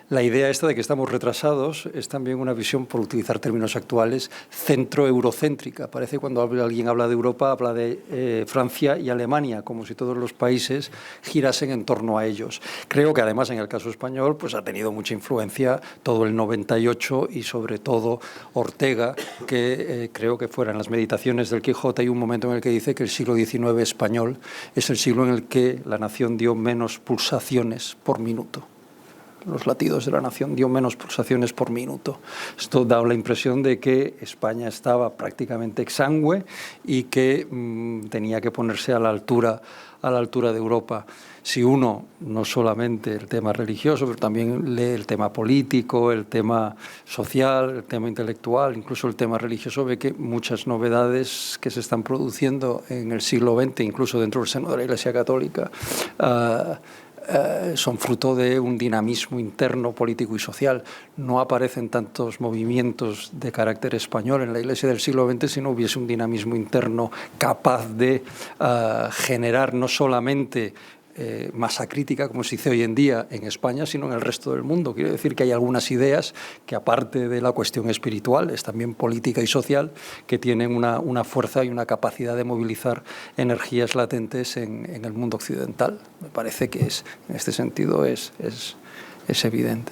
[SPEAKER 4] la idea esta de que estamos retrasados es también una visión, por utilizar términos actuales, centro-eurocéntrica. Parece que cuando alguien habla de Europa, habla de Francia y Alemania, como si todos los países girasen en torno a ellos. Creo que además en el caso español pues ha tenido mucha influencia todo el 98 y sobre todo Ortega, que creo que fuera en las Meditaciones del Quijote hay un momento en el que dice que el siglo XIX español es el siglo en el que la nación dio menos pulsaciones por minuto. Los latidos de la nación dio menos pulsaciones por minuto. Esto da la impresión de que España estaba prácticamente exangüe y que tenía que ponerse a la altura de Europa. Si uno, no solamente el tema religioso, pero también lee el tema político, el tema social, el tema intelectual, incluso el tema religioso, ve que muchas novedades que se están produciendo en el siglo XX, incluso dentro del seno de la Iglesia Católica, son fruto de un dinamismo interno político y social. No aparecen tantos movimientos de carácter español en la Iglesia del siglo XX si no hubiese un dinamismo interno capaz de generar no solamente masa crítica, como se dice hoy en día en España, sino en el resto del mundo. Quiero decir que hay algunas ideas que, aparte de la cuestión espiritual, es también política y social, que tienen una fuerza y una capacidad de movilizar energías latentes en el mundo occidental. Me parece que en este sentido es evidente.